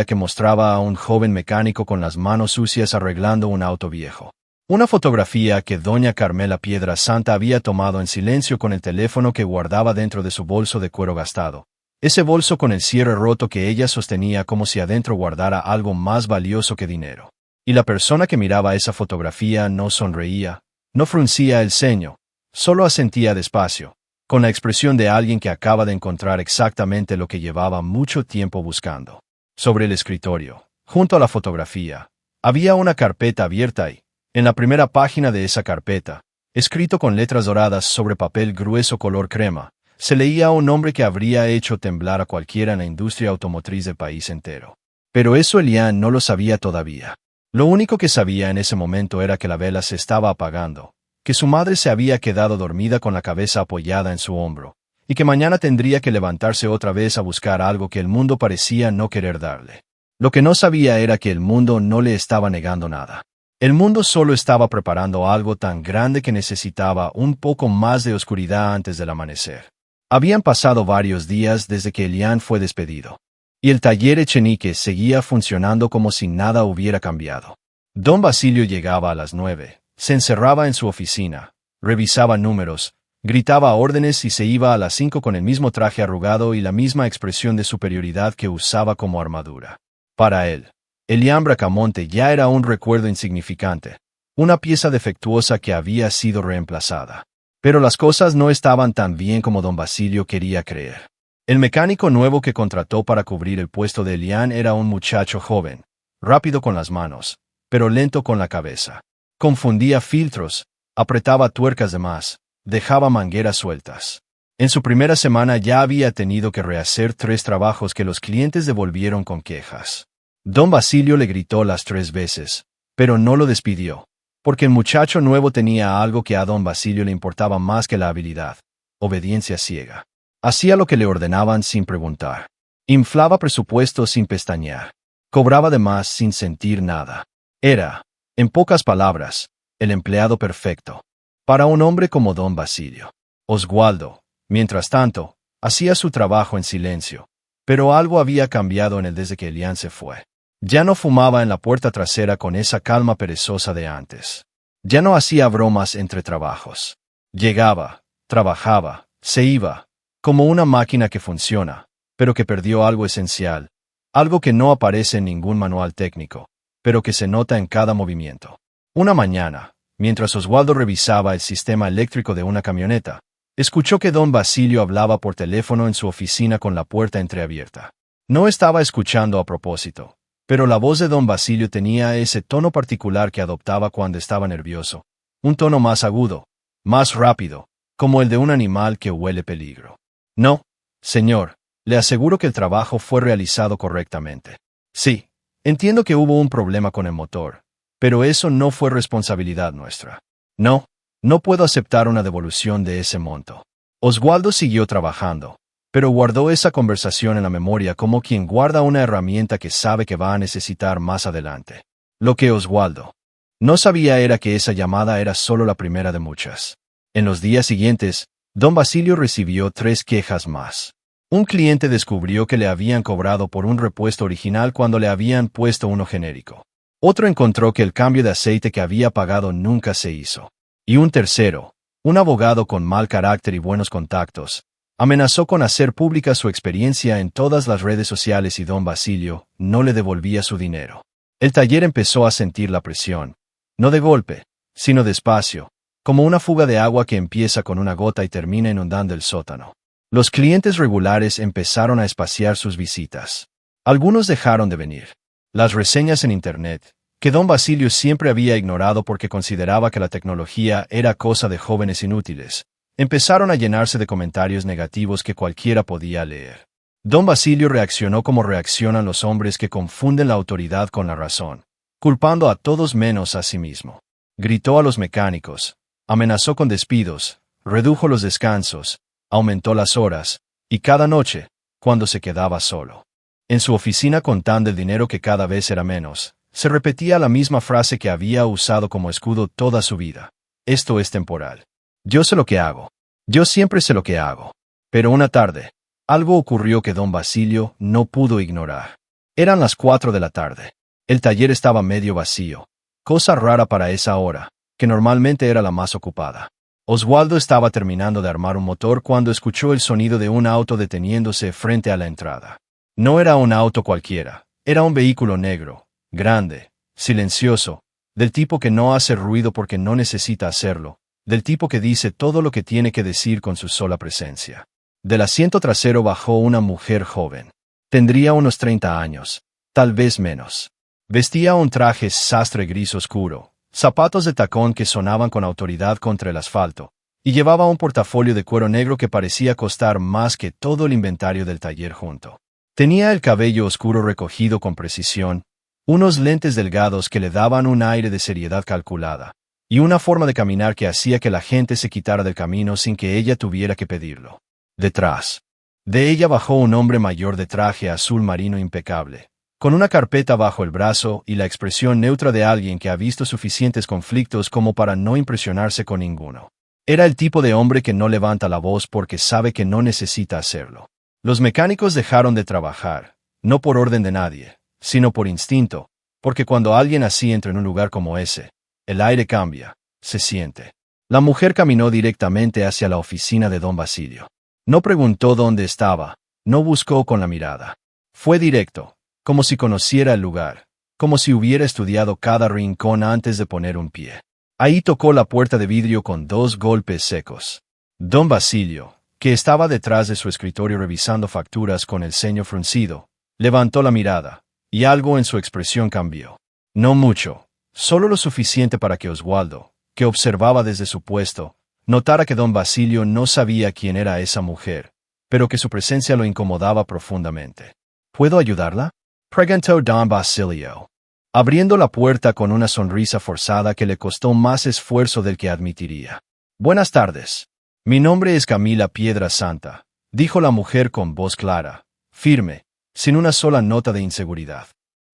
que mostraba a un joven mecánico con las manos sucias arreglando un auto viejo. Una fotografía que doña Carmela Piedra Santa había tomado en silencio con el teléfono que guardaba dentro de su bolso de cuero gastado. Ese bolso con el cierre roto que ella sostenía como si adentro guardara algo más valioso que dinero. Y la persona que miraba esa fotografía no sonreía, no fruncía el ceño, solo asentía despacio, con la expresión de alguien que acaba de encontrar exactamente lo que llevaba mucho tiempo buscando. Sobre el escritorio, junto a la fotografía, había una carpeta abierta y, en la primera página de esa carpeta, escrito con letras doradas sobre papel grueso color crema, se leía un nombre que habría hecho temblar a cualquiera en la industria automotriz del país entero. Pero eso Elian no lo sabía todavía. Lo único que sabía en ese momento era que la vela se estaba apagando, que su madre se había quedado dormida con la cabeza apoyada en su hombro, y que mañana tendría que levantarse otra vez a buscar algo que el mundo parecía no querer darle. Lo que no sabía era que el mundo no le estaba negando nada. El mundo solo estaba preparando algo tan grande que necesitaba un poco más de oscuridad antes del amanecer. Habían pasado varios días desde que Elian fue despedido, y el taller Echenique seguía funcionando como si nada hubiera cambiado. Don Basilio llegaba a las 9, se encerraba en su oficina, revisaba números, gritaba órdenes y se iba a las 5 con el mismo traje arrugado y la misma expresión de superioridad que usaba como armadura. Para él, Elian Bracamonte ya era un recuerdo insignificante, una pieza defectuosa que había sido reemplazada. Pero las cosas no estaban tan bien como don Basilio quería creer. El mecánico nuevo que contrató para cubrir el puesto de Elian era un muchacho joven, rápido con las manos, pero lento con la cabeza. Confundía filtros, apretaba tuercas de más, dejaba mangueras sueltas. En su primera semana ya había tenido que rehacer 3 trabajos que los clientes devolvieron con quejas. Don Basilio le gritó las 3 veces, pero no lo despidió, porque el muchacho nuevo tenía algo que a don Basilio le importaba más que la habilidad: obediencia ciega. Hacía lo que le ordenaban sin preguntar. Inflaba presupuestos sin pestañear. Cobraba de más sin sentir nada. Era, en pocas palabras, el empleado perfecto para un hombre como don Basilio. Oswaldo, mientras tanto, hacía su trabajo en silencio, pero algo había cambiado en él desde que Elian se fue. Ya no fumaba en la puerta trasera con esa calma perezosa de antes. Ya no hacía bromas entre trabajos. Llegaba, trabajaba, se iba, como una máquina que funciona, pero que perdió algo esencial, algo que no aparece en ningún manual técnico, pero que se nota en cada movimiento. Una mañana, mientras Oswaldo revisaba el sistema eléctrico de una camioneta, escuchó que don Basilio hablaba por teléfono en su oficina con la puerta entreabierta. No estaba escuchando a propósito, pero la voz de don Basilio tenía ese tono particular que adoptaba cuando estaba nervioso, un tono más agudo, más rápido, como el de un animal que huele peligro. No, señor, le aseguro que el trabajo fue realizado correctamente. Sí, entiendo que hubo un problema con el motor, pero eso no fue responsabilidad nuestra. No puedo aceptar una devolución de ese monto. Oswaldo siguió trabajando, pero guardó esa conversación en la memoria como quien guarda una herramienta que sabe que va a necesitar más adelante. Lo que Oswaldo no sabía era que esa llamada era solo la primera de muchas. En los días siguientes, don Basilio recibió 3 quejas más. Un cliente descubrió que le habían cobrado por un repuesto original cuando le habían puesto uno genérico. Otro encontró que el cambio de aceite que había pagado nunca se hizo. Y un tercero, un abogado con mal carácter y buenos contactos, amenazó con hacer pública su experiencia en todas las redes sociales y don Basilio no le devolvía su dinero. El taller empezó a sentir la presión, no de golpe, sino despacio, como una fuga de agua que empieza con una gota y termina inundando el sótano. Los clientes regulares empezaron a espaciar sus visitas. Algunos dejaron de venir. Las reseñas en Internet, que don Basilio siempre había ignorado porque consideraba que la tecnología era cosa de jóvenes inútiles, empezaron a llenarse de comentarios negativos que cualquiera podía leer. Don Basilio reaccionó como reaccionan los hombres que confunden la autoridad con la razón, culpando a todos menos a sí mismo. Gritó a los mecánicos, amenazó con despidos, redujo los descansos, aumentó las horas, y cada noche, cuando se quedaba solo, en su oficina contando el dinero que cada vez era menos, se repetía la misma frase que había usado como escudo toda su vida: esto es temporal. Yo sé lo que hago. Yo siempre sé lo que hago. Pero una tarde, algo ocurrió que don Basilio no pudo ignorar. Eran las 4 de la tarde. El taller estaba medio vacío, cosa rara para esa hora, que normalmente era la más ocupada. Oswaldo estaba terminando de armar un motor cuando escuchó el sonido de un auto deteniéndose frente a la entrada. No era un auto cualquiera, era un vehículo negro, grande, silencioso, del tipo que no hace ruido porque no necesita hacerlo, del tipo que dice todo lo que tiene que decir con su sola presencia. Del asiento trasero bajó una mujer joven. Tendría unos 30 años, tal vez menos. Vestía un traje sastre gris oscuro, zapatos de tacón que sonaban con autoridad contra el asfalto, y llevaba un portafolio de cuero negro que parecía costar más que todo el inventario del taller junto. Tenía el cabello oscuro recogido con precisión, unos lentes delgados que le daban un aire de seriedad calculada, y una forma de caminar que hacía que la gente se quitara del camino sin que ella tuviera que pedirlo. Detrás de ella bajó un hombre mayor de traje azul marino impecable, con una carpeta bajo el brazo y la expresión neutra de alguien que ha visto suficientes conflictos como para no impresionarse con ninguno. Era el tipo de hombre que no levanta la voz porque sabe que no necesita hacerlo. Los mecánicos dejaron de trabajar, no por orden de nadie, sino por instinto, porque cuando alguien así entra en un lugar como ese, el aire cambia, se siente. La mujer caminó directamente hacia la oficina de don Basilio. No preguntó dónde estaba, no buscó con la mirada. Fue directo, como si conociera el lugar, como si hubiera estudiado cada rincón antes de poner un pie. Ahí tocó la puerta de vidrio con 2 golpes secos. Don Basilio, que estaba detrás de su escritorio revisando facturas con el ceño fruncido, levantó la mirada, y algo en su expresión cambió. No mucho, solo lo suficiente para que Oswaldo, que observaba desde su puesto, notara que don Basilio no sabía quién era esa mujer, pero que su presencia lo incomodaba profundamente. ¿Puedo ayudarla?, preguntó don Basilio, abriendo la puerta con una sonrisa forzada que le costó más esfuerzo del que admitiría. Buenas tardes. Mi nombre es Camila Piedra Santa, dijo la mujer con voz clara, firme, sin una sola nota de inseguridad.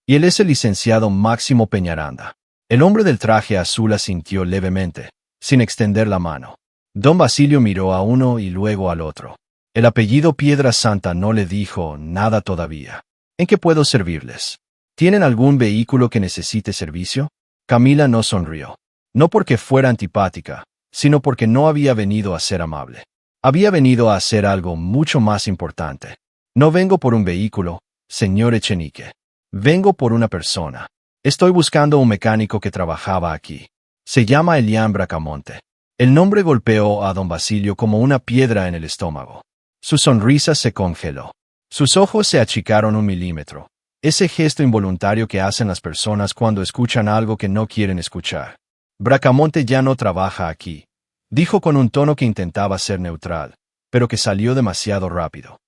Y él es el licenciado Máximo Peñaranda. El hombre del traje azul asintió levemente, sin extender la mano. Don Basilio miró a uno y luego al otro. El apellido Piedra Santa no le dijo nada todavía. ¿En qué puedo servirles? ¿Tienen algún vehículo que necesite servicio? Camila no sonrió. No porque fuera antipática, sino porque no había venido a ser amable. Había venido a hacer algo mucho más importante. No vengo por un vehículo, señor Echenique. Vengo por una persona. Estoy buscando un mecánico que trabajaba aquí. Se llama Elian Bracamonte. El nombre golpeó a don Basilio como una piedra en el estómago. Su sonrisa se congeló. Sus ojos se achicaron 1 milímetro. Ese gesto involuntario que hacen las personas cuando escuchan algo que no quieren escuchar. Bracamonte ya no trabaja aquí, dijo con un tono que intentaba ser neutral, pero que salió demasiado rápido.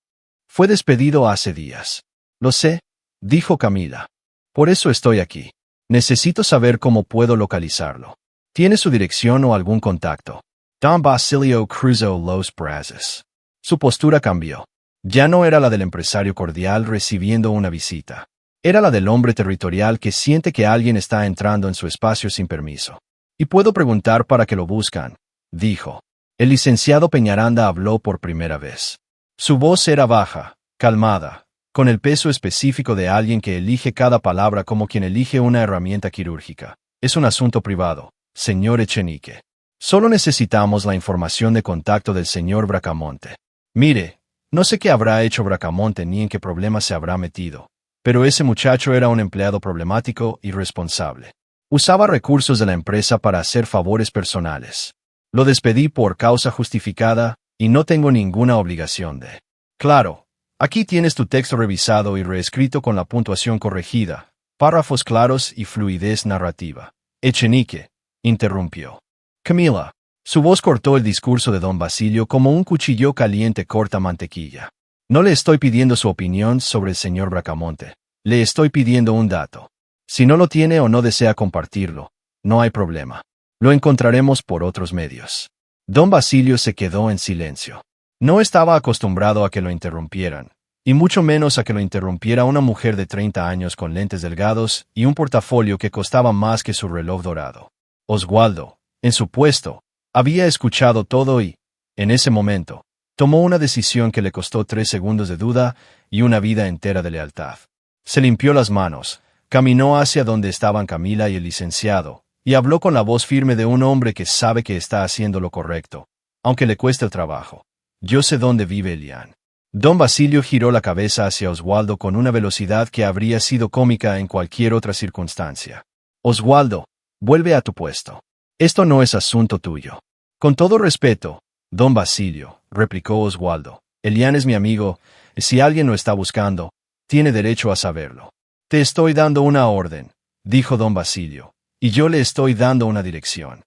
Fue despedido hace días. Lo sé, dijo Camila. Por eso estoy aquí. Necesito saber cómo puedo localizarlo. ¿Tiene su dirección o algún contacto? Don Basilio cruzó los brazos. Su postura cambió. Ya no era la del empresario cordial recibiendo una visita. Era la del hombre territorial que siente que alguien está entrando en su espacio sin permiso. Y puedo preguntar para qué lo buscan, dijo. El licenciado Peñaranda habló por primera vez. Su voz era baja, calmada, con el peso específico de alguien que elige cada palabra como quien elige una herramienta quirúrgica. Es un asunto privado, señor Echenique. Solo necesitamos la información de contacto del señor Bracamonte. Mire, no sé qué habrá hecho Bracamonte ni en qué problemas se habrá metido, pero ese muchacho era un empleado problemático y responsable. Usaba recursos de la empresa para hacer favores personales. Lo despedí por causa justificada y no tengo ninguna obligación de. Claro, aquí tienes tu texto revisado y reescrito con la puntuación corregida, párrafos claros y fluidez narrativa. Echenique, interrumpió. Camila. Su voz cortó el discurso de don Basilio como un cuchillo caliente corta mantequilla. No le estoy pidiendo su opinión sobre el señor Bracamonte. Le estoy pidiendo un dato. Si no lo tiene o no desea compartirlo, no hay problema. Lo encontraremos por otros medios. Don Basilio se quedó en silencio. No estaba acostumbrado a que lo interrumpieran, y mucho menos a que lo interrumpiera una mujer de 30 años con lentes delgados y un portafolio que costaba más que su reloj dorado. Oswaldo, en su puesto, había escuchado todo y, en ese momento, tomó una decisión que le costó 3 segundos de duda y una vida entera de lealtad. Se limpió las manos, caminó hacia donde estaban Camila y el licenciado, y habló con la voz firme de un hombre que sabe que está haciendo lo correcto, aunque le cueste el trabajo. Yo sé dónde vive Elian. Don Basilio giró la cabeza hacia Oswaldo con una velocidad que habría sido cómica en cualquier otra circunstancia. Oswaldo, vuelve a tu puesto. Esto no es asunto tuyo. Con todo respeto, don Basilio, replicó Oswaldo, Elian es mi amigo, y si alguien lo está buscando, tiene derecho a saberlo. Te estoy dando una orden, dijo don Basilio, y yo le estoy dando una dirección.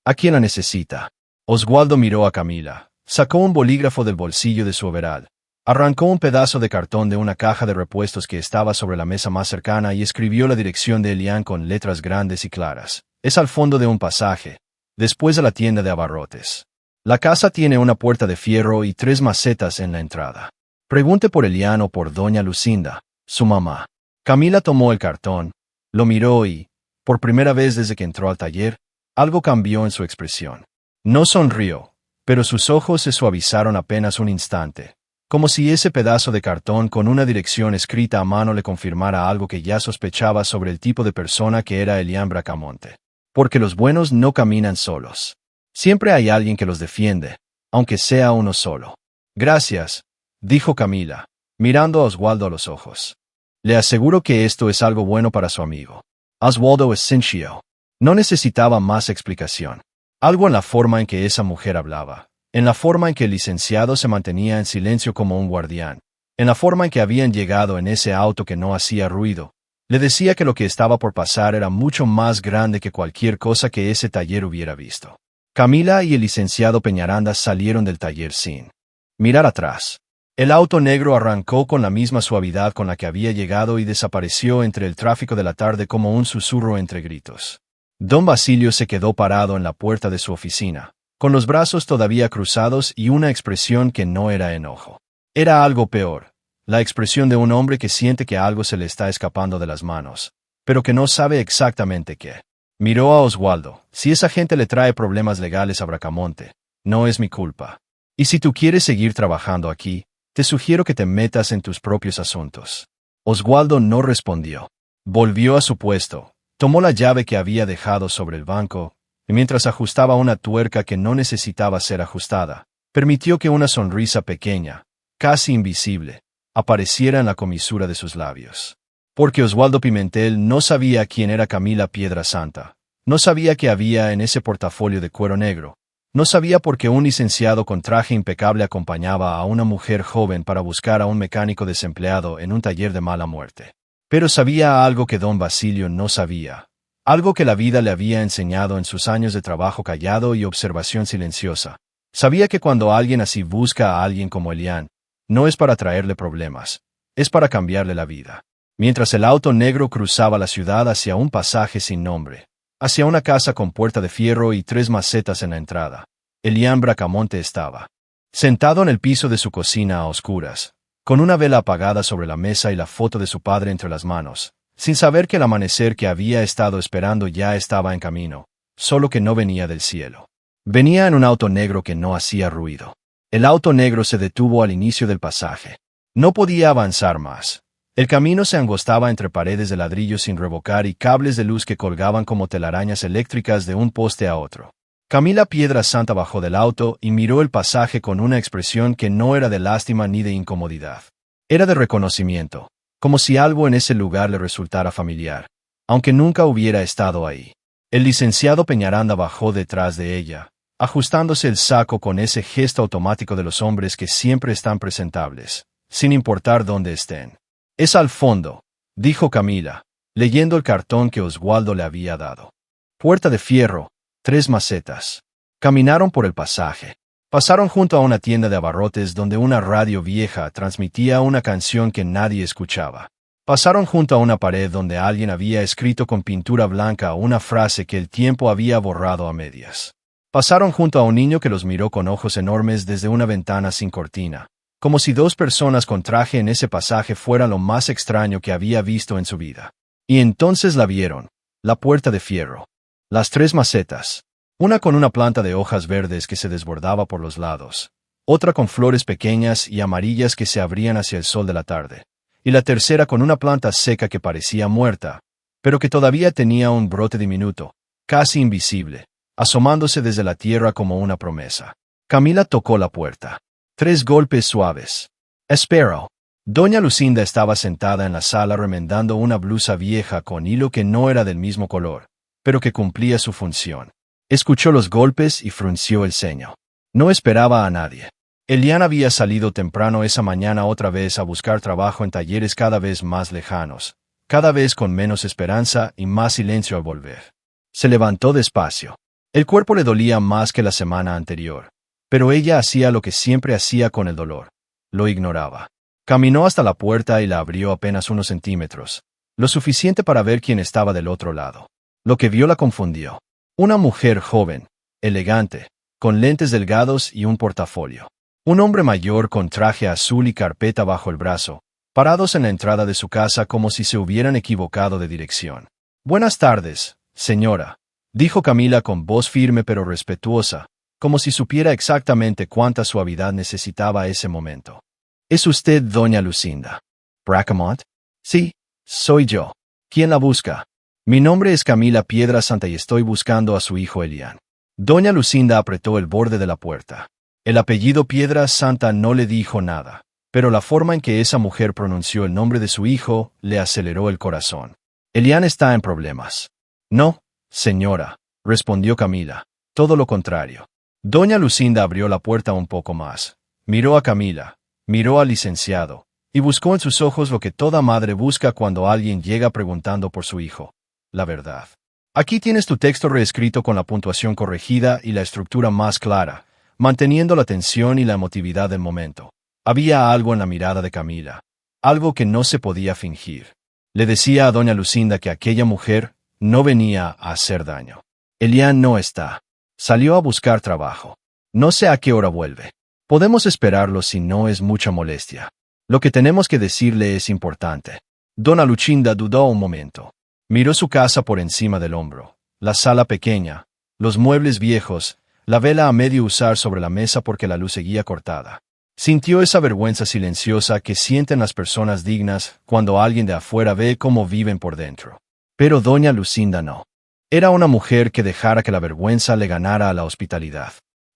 ¿A quién la necesita? Oswaldo miró a Camila, sacó un bolígrafo del bolsillo de su overall, arrancó un pedazo de cartón de una caja de repuestos que estaba sobre la mesa más cercana y escribió la dirección de Elian con letras grandes y claras. Es al fondo de un pasaje, después de la tienda de abarrotes. La casa tiene una puerta de fierro y 3 macetas en la entrada. Pregunte por Elian o por doña Lucinda, su mamá. Camila tomó el cartón, lo miró y, por primera vez desde que entró al taller, algo cambió en su expresión. No sonrió, pero sus ojos se suavizaron apenas un instante, como si ese pedazo de cartón con una dirección escrita a mano le confirmara algo que ya sospechaba sobre el tipo de persona que era Elian Bracamonte. Porque los buenos no caminan solos. Siempre hay alguien que los defiende, aunque sea uno solo. Gracias, dijo Camila, mirando a Oswaldo a los ojos. Le aseguro que esto es algo bueno para su amigo. Oswaldo Essencio. No necesitaba más explicación. Algo en la forma en que esa mujer hablaba, en la forma en que el licenciado se mantenía en silencio como un guardián, en la forma en que habían llegado en ese auto que no hacía ruido, le decía que lo que estaba por pasar era mucho más grande que cualquier cosa que ese taller hubiera visto. Camila y el licenciado Peñaranda salieron del taller sin mirar atrás. El auto negro arrancó con la misma suavidad con la que había llegado y desapareció entre el tráfico de la tarde como un susurro entre gritos. Don Basilio se quedó parado en la puerta de su oficina, con los brazos todavía cruzados y una expresión que no era enojo. Era algo peor, la expresión de un hombre que siente que algo se le está escapando de las manos, pero que no sabe exactamente qué. Miró a Oswaldo. Si esa gente le trae problemas legales a Bracamonte, no es mi culpa. Y si tú quieres seguir trabajando aquí, te sugiero que te metas en tus propios asuntos. Oswaldo no respondió. Volvió a su puesto, tomó la llave que había dejado sobre el banco, y mientras ajustaba una tuerca que no necesitaba ser ajustada, permitió que una sonrisa pequeña, casi invisible, apareciera en la comisura de sus labios. Porque Oswaldo Pimentel no sabía quién era Camila Piedrasanta, no sabía qué había en ese portafolio de cuero negro, no sabía por qué un licenciado con traje impecable acompañaba a una mujer joven para buscar a un mecánico desempleado en un taller de mala muerte. Pero sabía algo que don Basilio no sabía, algo que la vida le había enseñado en sus años de trabajo callado y observación silenciosa. Sabía que cuando alguien así busca a alguien como Elian, no es para traerle problemas, es para cambiarle la vida. Mientras el auto negro cruzaba la ciudad hacia un pasaje sin nombre, hacia una casa con puerta de fierro y 3 macetas en la entrada, Elian Bracamonte estaba sentado en el piso de su cocina a oscuras, con una vela apagada sobre la mesa y la foto de su padre entre las manos, sin saber que el amanecer que había estado esperando ya estaba en camino, solo que no venía del cielo. Venía en un auto negro que no hacía ruido. El auto negro se detuvo al inicio del pasaje. No podía avanzar más. El camino se angostaba entre paredes de ladrillo sin revocar y cables de luz que colgaban como telarañas eléctricas de un poste a otro. Camila Piedrasanta bajó del auto y miró el pasaje con una expresión que no era de lástima ni de incomodidad. Era de reconocimiento, como si algo en ese lugar le resultara familiar, aunque nunca hubiera estado ahí. El licenciado Peñaranda bajó detrás de ella, ajustándose el saco con ese gesto automático de los hombres que siempre están presentables, sin importar dónde estén. Es al fondo, dijo Camila, leyendo el cartón que Oswaldo le había dado. Puerta de fierro, 3 macetas. Caminaron por el pasaje. Pasaron junto a una tienda de abarrotes donde una radio vieja transmitía una canción que nadie escuchaba. Pasaron junto a una pared donde alguien había escrito con pintura blanca una frase que el tiempo había borrado a medias. Pasaron junto a un niño que los miró con ojos enormes desde una ventana sin cortina, como si 2 personas con traje en ese pasaje fuera lo más extraño que había visto en su vida. Y entonces la vieron, la puerta de fierro, las 3 macetas, una con una planta de hojas verdes que se desbordaba por los lados, otra con flores pequeñas y amarillas que se abrían hacia el sol de la tarde, y la tercera con una planta seca que parecía muerta, pero que todavía tenía un brote diminuto, casi invisible, asomándose desde la tierra como una promesa. Camila tocó la puerta. 3 golpes suaves. Espero. Doña Lucinda estaba sentada en la sala remendando una blusa vieja con hilo que no era del mismo color, pero que cumplía su función. Escuchó los golpes y frunció el ceño. No esperaba a nadie. Elian había salido temprano esa mañana otra vez a buscar trabajo en talleres cada vez más lejanos, cada vez con menos esperanza y más silencio al volver. Se levantó despacio. El cuerpo le dolía más que la semana anterior. Pero ella hacía lo que siempre hacía con el dolor. Lo ignoraba. Caminó hasta la puerta y la abrió apenas unos centímetros, lo suficiente para ver quién estaba del otro lado. Lo que vio la confundió. Una mujer joven, elegante, con lentes delgados y un portafolio. Un hombre mayor con traje azul y carpeta bajo el brazo, parados en la entrada de su casa como si se hubieran equivocado de dirección. «Buenas tardes, señora», dijo Camila con voz firme pero respetuosa, como si supiera exactamente cuánta suavidad necesitaba ese momento. «¿Es usted doña Lucinda Bracamonte?» «Sí, soy yo. ¿Quién la busca?» «Mi nombre es Camila Piedrasanta y estoy buscando a su hijo Elian». Doña Lucinda apretó el borde de la puerta. El apellido Piedrasanta no le dijo nada, pero la forma en que esa mujer pronunció el nombre de su hijo le aceleró el corazón. «Elian está en problemas». «No, señora», respondió Camila. «Todo lo contrario». Doña Lucinda abrió la puerta un poco más. Miró a Camila, miró al licenciado, y buscó en sus ojos lo que toda madre busca cuando alguien llega preguntando por su hijo: la verdad. «Aquí tienes tu texto reescrito con la puntuación corregida y la estructura más clara, manteniendo la tensión y la emotividad del momento». Había algo en la mirada de Camila, algo que no se podía fingir. Le decía a doña Lucinda que aquella mujer no venía a hacer daño. «Elian no está. Salió a buscar trabajo. No sé a qué hora vuelve. Podemos esperarlo si no es mucha molestia. Lo que tenemos que decirle es importante». Dona Lucinda dudó un momento. Miró su casa por encima del hombro, la sala pequeña, los muebles viejos, la vela a medio usar sobre la mesa porque la luz seguía cortada. Sintió esa vergüenza silenciosa que sienten las personas dignas cuando alguien de afuera ve cómo viven por dentro. Pero doña Lucinda no. Era una mujer que dejara que la vergüenza le ganara a la hospitalidad.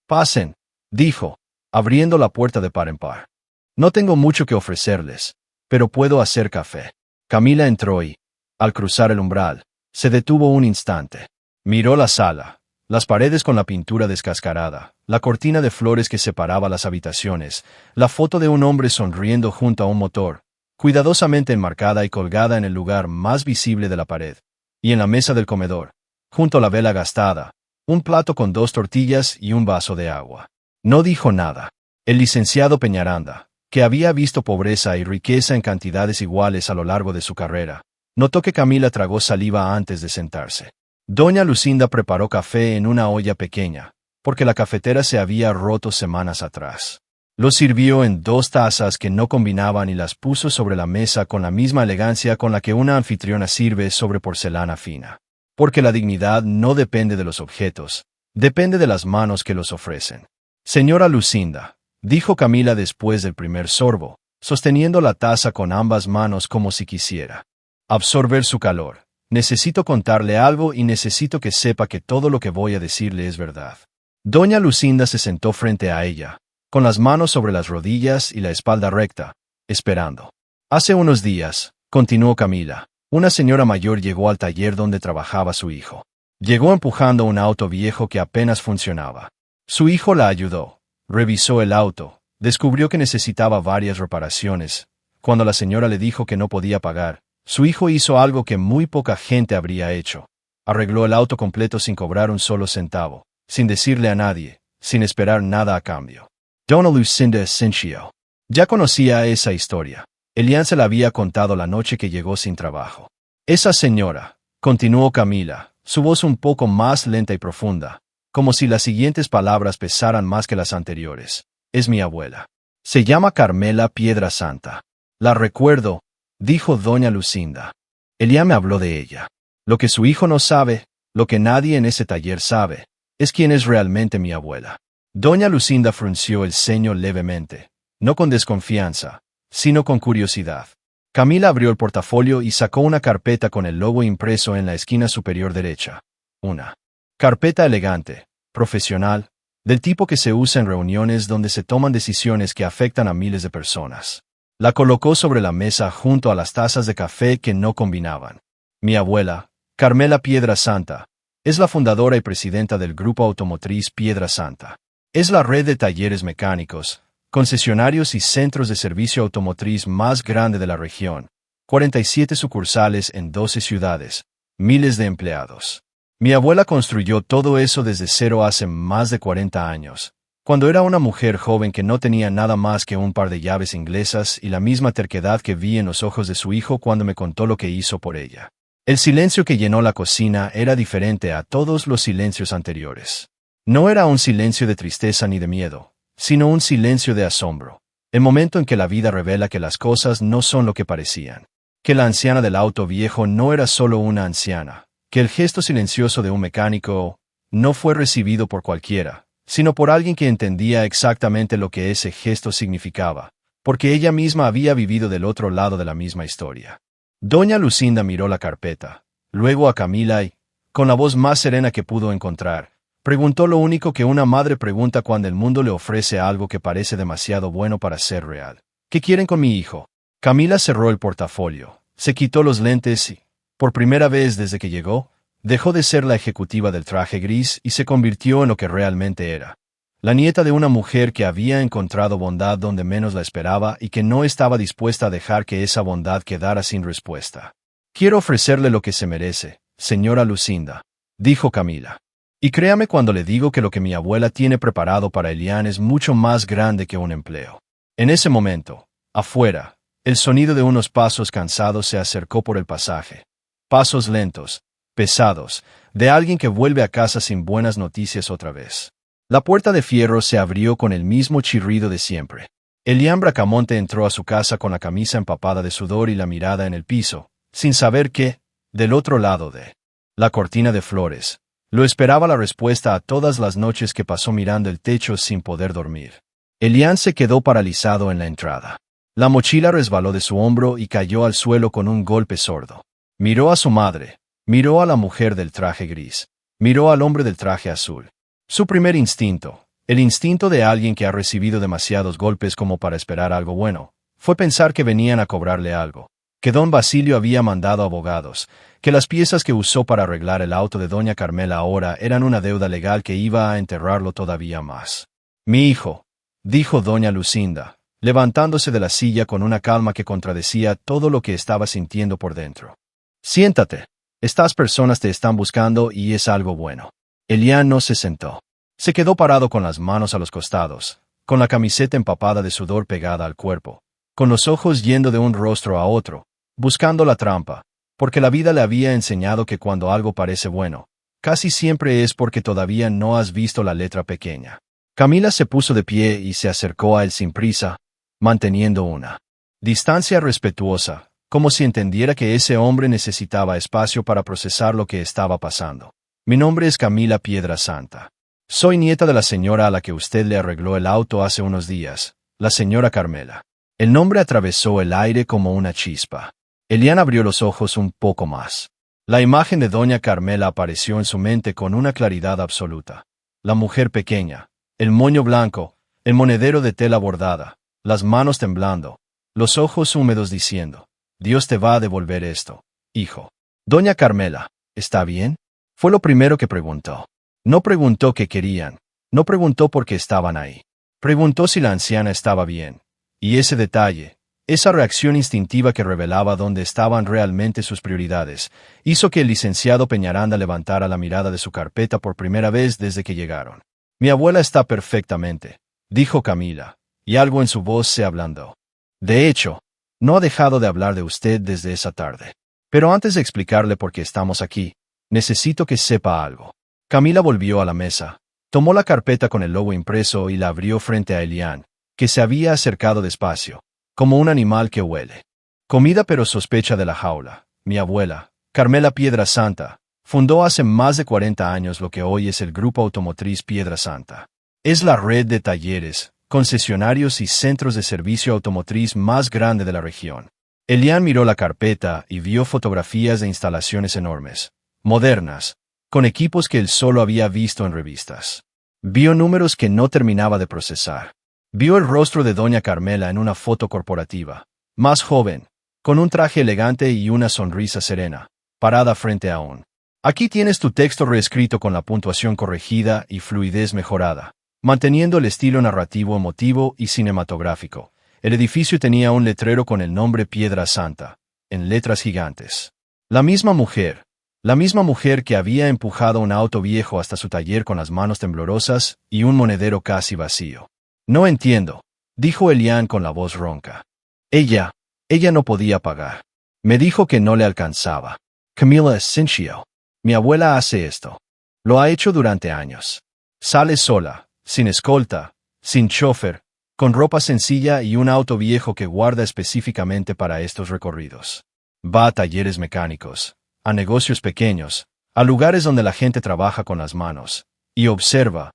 «Pasen», dijo, abriendo la puerta de par en par. «No tengo mucho que ofrecerles, pero puedo hacer café». Camila entró y, al cruzar el umbral, se detuvo un instante. Miró la sala, las paredes con la pintura descascarada, la cortina de flores que separaba las habitaciones, la foto de un hombre sonriendo junto a un motor, cuidadosamente enmarcada y colgada en el lugar más visible de la pared, y en la mesa del comedor, junto a la vela gastada, un plato con 2 tortillas y un vaso de agua. No dijo nada. El licenciado Peñaranda, que había visto pobreza y riqueza en cantidades iguales a lo largo de su carrera, notó que Camila tragó saliva antes de sentarse. Doña Lucinda preparó café en una olla pequeña, porque la cafetera se había roto semanas atrás. Lo sirvió en 2 tazas que no combinaban y las puso sobre la mesa con la misma elegancia con la que una anfitriona sirve sobre porcelana fina. Porque la dignidad no depende de los objetos, depende de las manos que los ofrecen. «Señora Lucinda», dijo Camila después del primer sorbo, sosteniendo la taza con ambas manos como si quisiera absorber su calor. «Necesito contarle algo y necesito que sepa que todo lo que voy a decirle es verdad». Doña Lucinda se sentó frente a ella, con las manos sobre las rodillas y la espalda recta, esperando. «Hace unos días», continuó Camila, «una señora mayor llegó al taller donde trabajaba su hijo. Llegó empujando un auto viejo que apenas funcionaba. Su hijo la ayudó, revisó el auto, descubrió que necesitaba varias reparaciones. Cuando la señora le dijo que no podía pagar, su hijo hizo algo que muy poca gente habría hecho. Arregló el auto completo sin cobrar un solo centavo, sin decirle a nadie, sin esperar nada a cambio». Dona Lucinda sintió. Ya conocía esa historia. Elian se la había contado la noche que llegó sin trabajo. «Esa señora», continuó Camila, su voz un poco más lenta y profunda, como si las siguientes palabras pesaran más que las anteriores, «es mi abuela. Se llama Carmela Piedrasanta. La recuerdo», dijo doña Lucinda. «Elian me habló de ella. Lo que su hijo no sabe, lo que nadie en ese taller sabe, es quién es realmente mi abuela». Doña Lucinda frunció el ceño levemente, no con desconfianza, sino con curiosidad. Camila abrió el portafolio y sacó una carpeta con el logo impreso en la esquina superior derecha. Una carpeta elegante, profesional, del tipo que se usa en reuniones donde se toman decisiones que afectan a miles de personas. La colocó sobre la mesa junto a las tazas de café que no combinaban. «Mi abuela, Carmela Piedrasanta, es la fundadora y presidenta del Grupo Automotriz Piedrasanta. Es la red de talleres mecánicos, concesionarios y centros de servicio automotriz más grande de la región, 47 sucursales en 12 ciudades, miles de empleados. Mi abuela construyó todo eso desde cero hace más de 40 años, cuando era una mujer joven que no tenía nada más que un par de llaves inglesas y la misma terquedad que vi en los ojos de su hijo cuando me contó lo que hizo por ella. El silencio que llenó la cocina era diferente a todos los silencios anteriores. No era un silencio de tristeza ni de miedo, sino un silencio de asombro. El momento en que la vida revela que las cosas no son lo que parecían. Que la anciana del auto viejo no era solo una anciana. Que el gesto silencioso de un mecánico no fue recibido por cualquiera, sino por alguien que entendía exactamente lo que ese gesto significaba, porque ella misma había vivido del otro lado de la misma historia. Doña Lucinda miró la carpeta, luego a Camila y, con la voz más serena que pudo encontrar, preguntó lo único que una madre pregunta cuando el mundo le ofrece algo que parece demasiado bueno para ser real. ¿Qué quieren con mi hijo? Camila cerró el portafolio, se quitó los lentes y, por primera vez desde que llegó, dejó de ser la ejecutiva del traje gris y se convirtió en lo que realmente era. La nieta de una mujer que había encontrado bondad donde menos la esperaba y que no estaba dispuesta a dejar que esa bondad quedara sin respuesta. Quiero ofrecerle lo que se merece, señora Lucinda, dijo Camila. Y créame cuando le digo que lo que mi abuela tiene preparado para Elian es mucho más grande que un empleo. En ese momento, afuera, el sonido de unos pasos cansados se acercó por el pasaje. Pasos lentos, pesados, de alguien que vuelve a casa sin buenas noticias otra vez. La puerta de fierro se abrió con el mismo chirrido de siempre. Elian Bracamonte entró a su casa con la camisa empapada de sudor y la mirada en el piso, sin saber que, del otro lado de la cortina de flores, lo esperaba la respuesta a todas las noches que pasó mirando el techo sin poder dormir. Elian se quedó paralizado en la entrada. La mochila resbaló de su hombro y cayó al suelo con un golpe sordo. Miró a su madre, miró a la mujer del traje gris, miró al hombre del traje azul. Su primer instinto, el instinto de alguien que ha recibido demasiados golpes como para esperar algo bueno, fue pensar que venían a cobrarle algo, que don Basilio había mandado abogados, que las piezas que usó para arreglar el auto de doña Carmela ahora eran una deuda legal que iba a enterrarlo todavía más. Mi hijo, dijo doña Lucinda, levantándose de la silla con una calma que contradecía todo lo que estaba sintiendo por dentro. Siéntate. Estas personas te están buscando y es algo bueno. Elian no se sentó. Se quedó parado con las manos a los costados, con la camiseta empapada de sudor pegada al cuerpo, con los ojos yendo de un rostro a otro, buscando la trampa, porque la vida le había enseñado que cuando algo parece bueno, casi siempre es porque todavía no has visto la letra pequeña. Camila se puso de pie y se acercó a él sin prisa, manteniendo una distancia respetuosa, como si entendiera que ese hombre necesitaba espacio para procesar lo que estaba pasando. Mi nombre es Camila Piedrasanta. Soy nieta de la señora a la que usted le arregló el auto hace unos días, la señora Carmela. El nombre atravesó el aire como una chispa. Elian abrió los ojos un poco más. La imagen de doña Carmela apareció en su mente con una claridad absoluta. La mujer pequeña, el moño blanco, el monedero de tela bordada, las manos temblando, los ojos húmedos diciendo, Dios te va a devolver esto, hijo. Doña Carmela, ¿está bien? Fue lo primero que preguntó. No preguntó qué querían, no preguntó por qué estaban ahí. Preguntó si la anciana estaba bien. Y ese detalle, esa reacción instintiva que revelaba dónde estaban realmente sus prioridades, hizo que el licenciado Peñaranda levantara la mirada de su carpeta por primera vez desde que llegaron. Mi abuela está perfectamente, dijo Camila, y algo en su voz se ablandó. De hecho, no ha dejado de hablar de usted desde esa tarde. Pero antes de explicarle por qué estamos aquí, necesito que sepa algo. Camila volvió a la mesa, tomó la carpeta con el logo impreso y la abrió frente a Elian, que se había acercado despacio, como un animal que huele comida pero sospecha de la jaula. Mi abuela, Carmela Piedrasanta, fundó hace más de 40 años lo que hoy es el Grupo Automotriz Piedrasanta. Es la red de talleres, concesionarios y centros de servicio automotriz más grande de la región. Elian miró la carpeta y vio fotografías de instalaciones enormes, modernas, con equipos que él solo había visto en revistas. Vio números que no terminaba de procesar. Vio el rostro de doña Carmela en una foto corporativa, más joven, con un traje elegante y una sonrisa serena, parada frente a un. Aquí tienes tu texto reescrito con la puntuación corregida y fluidez mejorada, manteniendo el estilo narrativo emotivo y cinematográfico. El edificio tenía un letrero con el nombre Piedrasanta, en letras gigantes. La misma mujer que había empujado un auto viejo hasta su taller con las manos temblorosas y un monedero casi vacío. No entiendo, dijo Elian con la voz ronca. Ella no podía pagar. Me dijo que no le alcanzaba. Camila Cinchio. Mi abuela hace esto. Lo ha hecho durante años. Sale sola, sin escolta, sin chofer, con ropa sencilla y un auto viejo que guarda específicamente para estos recorridos. Va a talleres mecánicos, a negocios pequeños, a lugares donde la gente trabaja con las manos, y observa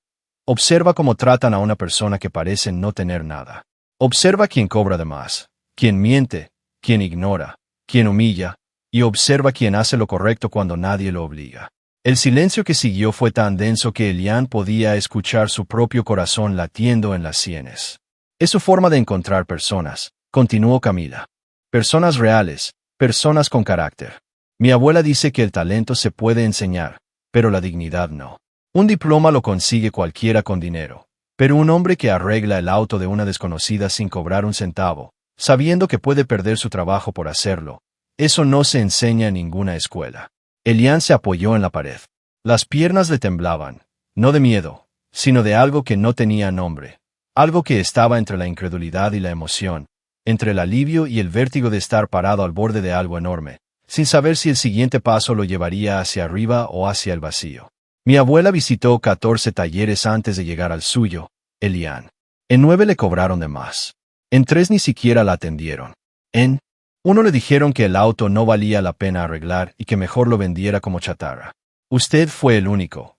cómo tratan a una persona que parece no tener nada. Observa quién cobra de más, quién miente, quién ignora, quién humilla, y observa quién hace lo correcto cuando nadie lo obliga. El silencio que siguió fue tan denso que Elian podía escuchar su propio corazón latiendo en las sienes. Es su forma de encontrar personas, continuó Camila. Personas reales, personas con carácter. Mi abuela dice que el talento se puede enseñar, pero la dignidad no. Un diploma lo consigue cualquiera con dinero, pero un hombre que arregla el auto de una desconocida sin cobrar un centavo, sabiendo que puede perder su trabajo por hacerlo, eso no se enseña en ninguna escuela. Elian se apoyó en la pared. Las piernas le temblaban, no de miedo, sino de algo que no tenía nombre, algo que estaba entre la incredulidad y la emoción, entre el alivio y el vértigo de estar parado al borde de algo enorme, sin saber si el siguiente paso lo llevaría hacia arriba o hacia el vacío. Mi abuela visitó 14 talleres antes de llegar al suyo, Elian. En 9 le cobraron de más. En 3 ni siquiera la atendieron. En 1 le dijeron que el auto no valía la pena arreglar y que mejor lo vendiera como chatarra. Usted fue el único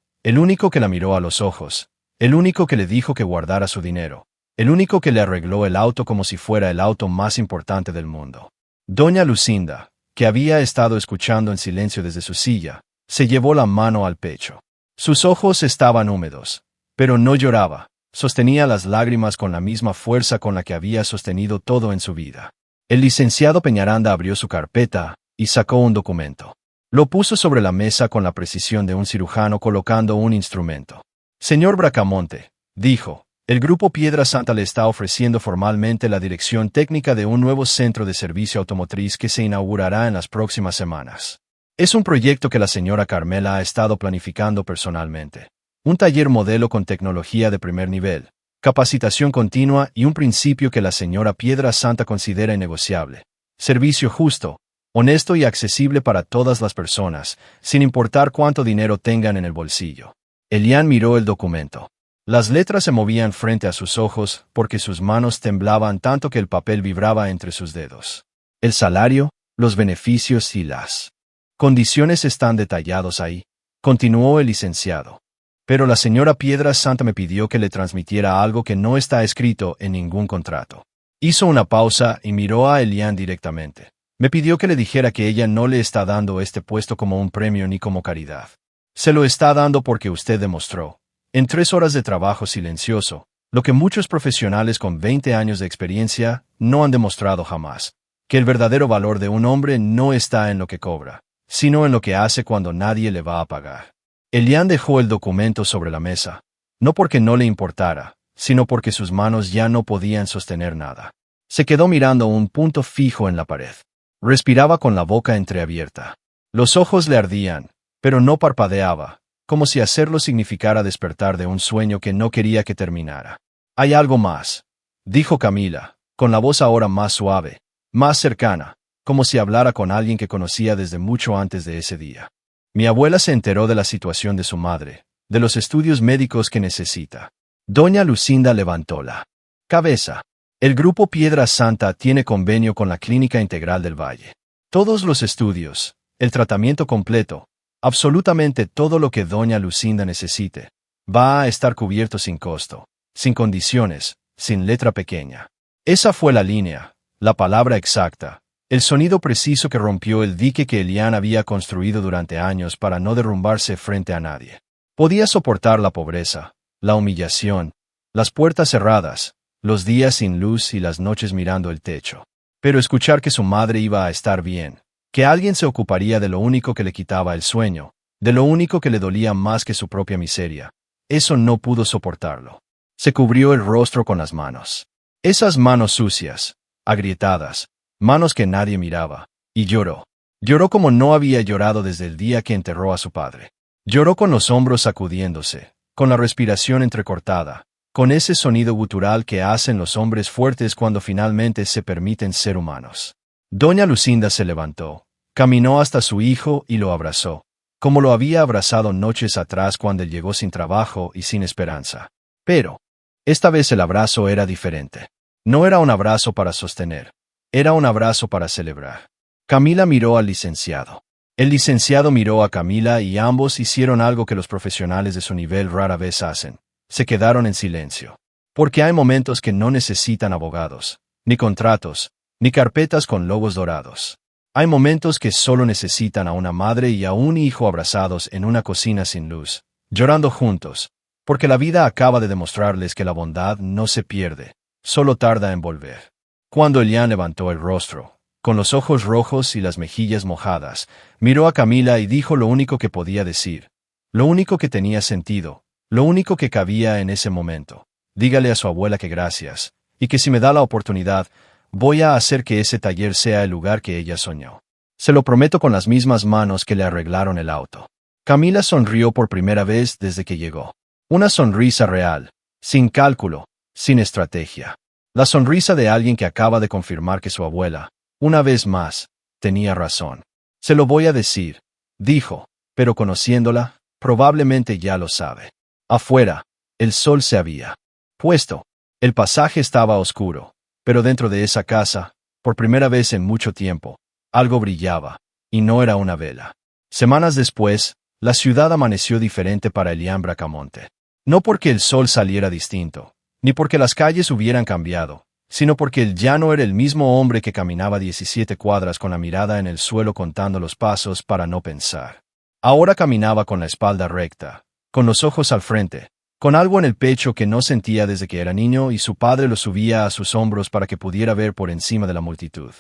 que la miró a los ojos, el único que le dijo que guardara su dinero, el único que le arregló el auto como si fuera el auto más importante del mundo. Doña Lucinda, que había estado escuchando en silencio desde su silla, se llevó la mano al pecho. Sus ojos estaban húmedos, pero no lloraba, sostenía las lágrimas con la misma fuerza con la que había sostenido todo en su vida. El licenciado Peñaranda abrió su carpeta y sacó un documento. Lo puso sobre la mesa con la precisión de un cirujano colocando un instrumento. Señor Bracamonte, dijo, el Grupo Piedra Santa le está ofreciendo formalmente la dirección técnica de un nuevo centro de servicio automotriz que se inaugurará en las próximas semanas. Es un proyecto que la señora Carmela ha estado planificando personalmente. Un taller modelo con tecnología de primer nivel, capacitación continua y un principio que la señora Piedra Santa considera innegociable. Servicio justo, honesto y accesible para todas las personas, sin importar cuánto dinero tengan en el bolsillo. Elian miró el documento. Las letras se movían frente a sus ojos porque sus manos temblaban tanto que el papel vibraba entre sus dedos. El salario, los beneficios y las condiciones están detallados ahí, continuó el licenciado. Pero la señora Piedra Santa me pidió que le transmitiera algo que no está escrito en ningún contrato. Hizo una pausa y miró a Elian directamente. Me pidió que le dijera que ella no le está dando este puesto como un premio ni como caridad. Se lo está dando porque usted demostró, en 3 horas de trabajo silencioso, lo que muchos profesionales con 20 años de experiencia no han demostrado jamás, que el verdadero valor de un hombre no está en lo que cobra, sino en lo que hace cuando nadie le va a pagar. Elian dejó el documento sobre la mesa, no porque no le importara, sino porque sus manos ya no podían sostener nada. Se quedó mirando un punto fijo en la pared. Respiraba con la boca entreabierta. Los ojos le ardían, pero no parpadeaba, como si hacerlo significara despertar de un sueño que no quería que terminara. Hay algo más, dijo Camila, con la voz ahora más suave, más cercana, como si hablara con alguien que conocía desde mucho antes de ese día. Mi abuela se enteró de la situación de su madre, de los estudios médicos que necesita. Doña Lucinda levantó la cabeza. El Grupo Piedra Santa tiene convenio con la Clínica Integral del Valle. Todos los estudios, el tratamiento completo, absolutamente todo lo que doña Lucinda necesite, va a estar cubierto sin costo, sin condiciones, sin letra pequeña. Esa fue la línea, la palabra exacta, el sonido preciso que rompió el dique que Elian había construido durante años para no derrumbarse frente a nadie. Podía soportar la pobreza, la humillación, las puertas cerradas, los días sin luz y las noches mirando el techo. Pero escuchar que su madre iba a estar bien, que alguien se ocuparía de lo único que le quitaba el sueño, de lo único que le dolía más que su propia miseria, eso no pudo soportarlo. Se cubrió el rostro con las manos. Esas manos sucias, agrietadas, manos que nadie miraba, y lloró. Lloró como no había llorado desde el día que enterró a su padre. Lloró con los hombros sacudiéndose, con la respiración entrecortada, con ese sonido gutural que hacen los hombres fuertes cuando finalmente se permiten ser humanos. Doña Lucinda se levantó, caminó hasta su hijo y lo abrazó. como lo había abrazado noches atrás cuando él llegó sin trabajo y sin esperanza. Pero, esta vez el abrazo era diferente. No era un abrazo para sostener, era un abrazo para celebrar. Camila miró al licenciado. El licenciado miró a Camila y ambos hicieron algo que los profesionales de su nivel rara vez hacen. Se quedaron en silencio. Porque hay momentos que no necesitan abogados, ni contratos, ni carpetas con logos dorados. Hay momentos que solo necesitan a una madre y a un hijo abrazados en una cocina sin luz, llorando juntos, porque la vida acaba de demostrarles que la bondad no se pierde, solo tarda en volver. Cuando Elian levantó el rostro, con los ojos rojos y las mejillas mojadas, miró a Camila y dijo lo único que podía decir, lo único que tenía sentido, lo único que cabía en ese momento. Dígale a su abuela que gracias, y que si me da la oportunidad, voy a hacer que ese taller sea el lugar que ella soñó. Se lo prometo con las mismas manos que le arreglaron el auto. Camila sonrió por primera vez desde que llegó. Una sonrisa real, sin cálculo, sin estrategia. La sonrisa de alguien que acaba de confirmar que su abuela, una vez más, tenía razón. Se lo voy a decir, dijo, pero conociéndola, probablemente ya lo sabe. Afuera, el sol se había puesto. El pasaje estaba oscuro. Pero dentro de esa casa, por primera vez en mucho tiempo, algo brillaba, y no era una vela. Semanas después, la ciudad amaneció diferente para Elian Bracamonte. No porque el sol saliera distinto, ni porque las calles hubieran cambiado, sino porque él ya no era el mismo hombre que caminaba 17 cuadras con la mirada en el suelo contando los pasos para no pensar. Ahora caminaba con la espalda recta, con los ojos al frente, con algo en el pecho que no sentía desde que era niño y su padre lo subía a sus hombros para que pudiera ver por encima de la multitud.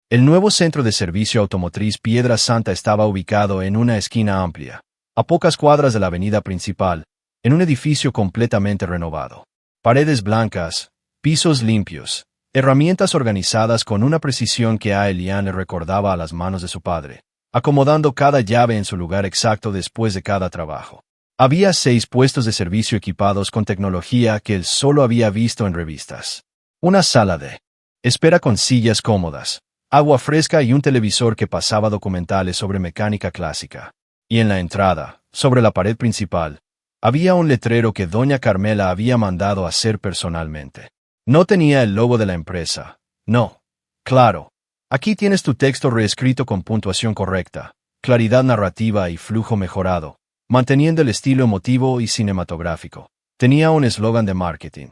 El nuevo centro de servicio automotriz Piedra Santa estaba ubicado en una esquina amplia, a pocas cuadras de la avenida principal, en un edificio completamente renovado. Paredes blancas, pisos limpios, herramientas organizadas con una precisión que a Elian le recordaba a las manos de su padre, acomodando cada llave en su lugar exacto después de cada trabajo. Había 6 puestos de servicio equipados con tecnología que él solo había visto en revistas. Una sala de espera con sillas cómodas, agua fresca y un televisor que pasaba documentales sobre mecánica clásica. Y en la entrada, sobre la pared principal, había un letrero que doña Carmela había mandado hacer personalmente. No tenía el logo de la empresa. No. Claro. Aquí tienes tu texto reescrito con puntuación correcta, claridad narrativa y flujo mejorado, manteniendo el estilo emotivo y cinematográfico. Tenía un eslogan de marketing.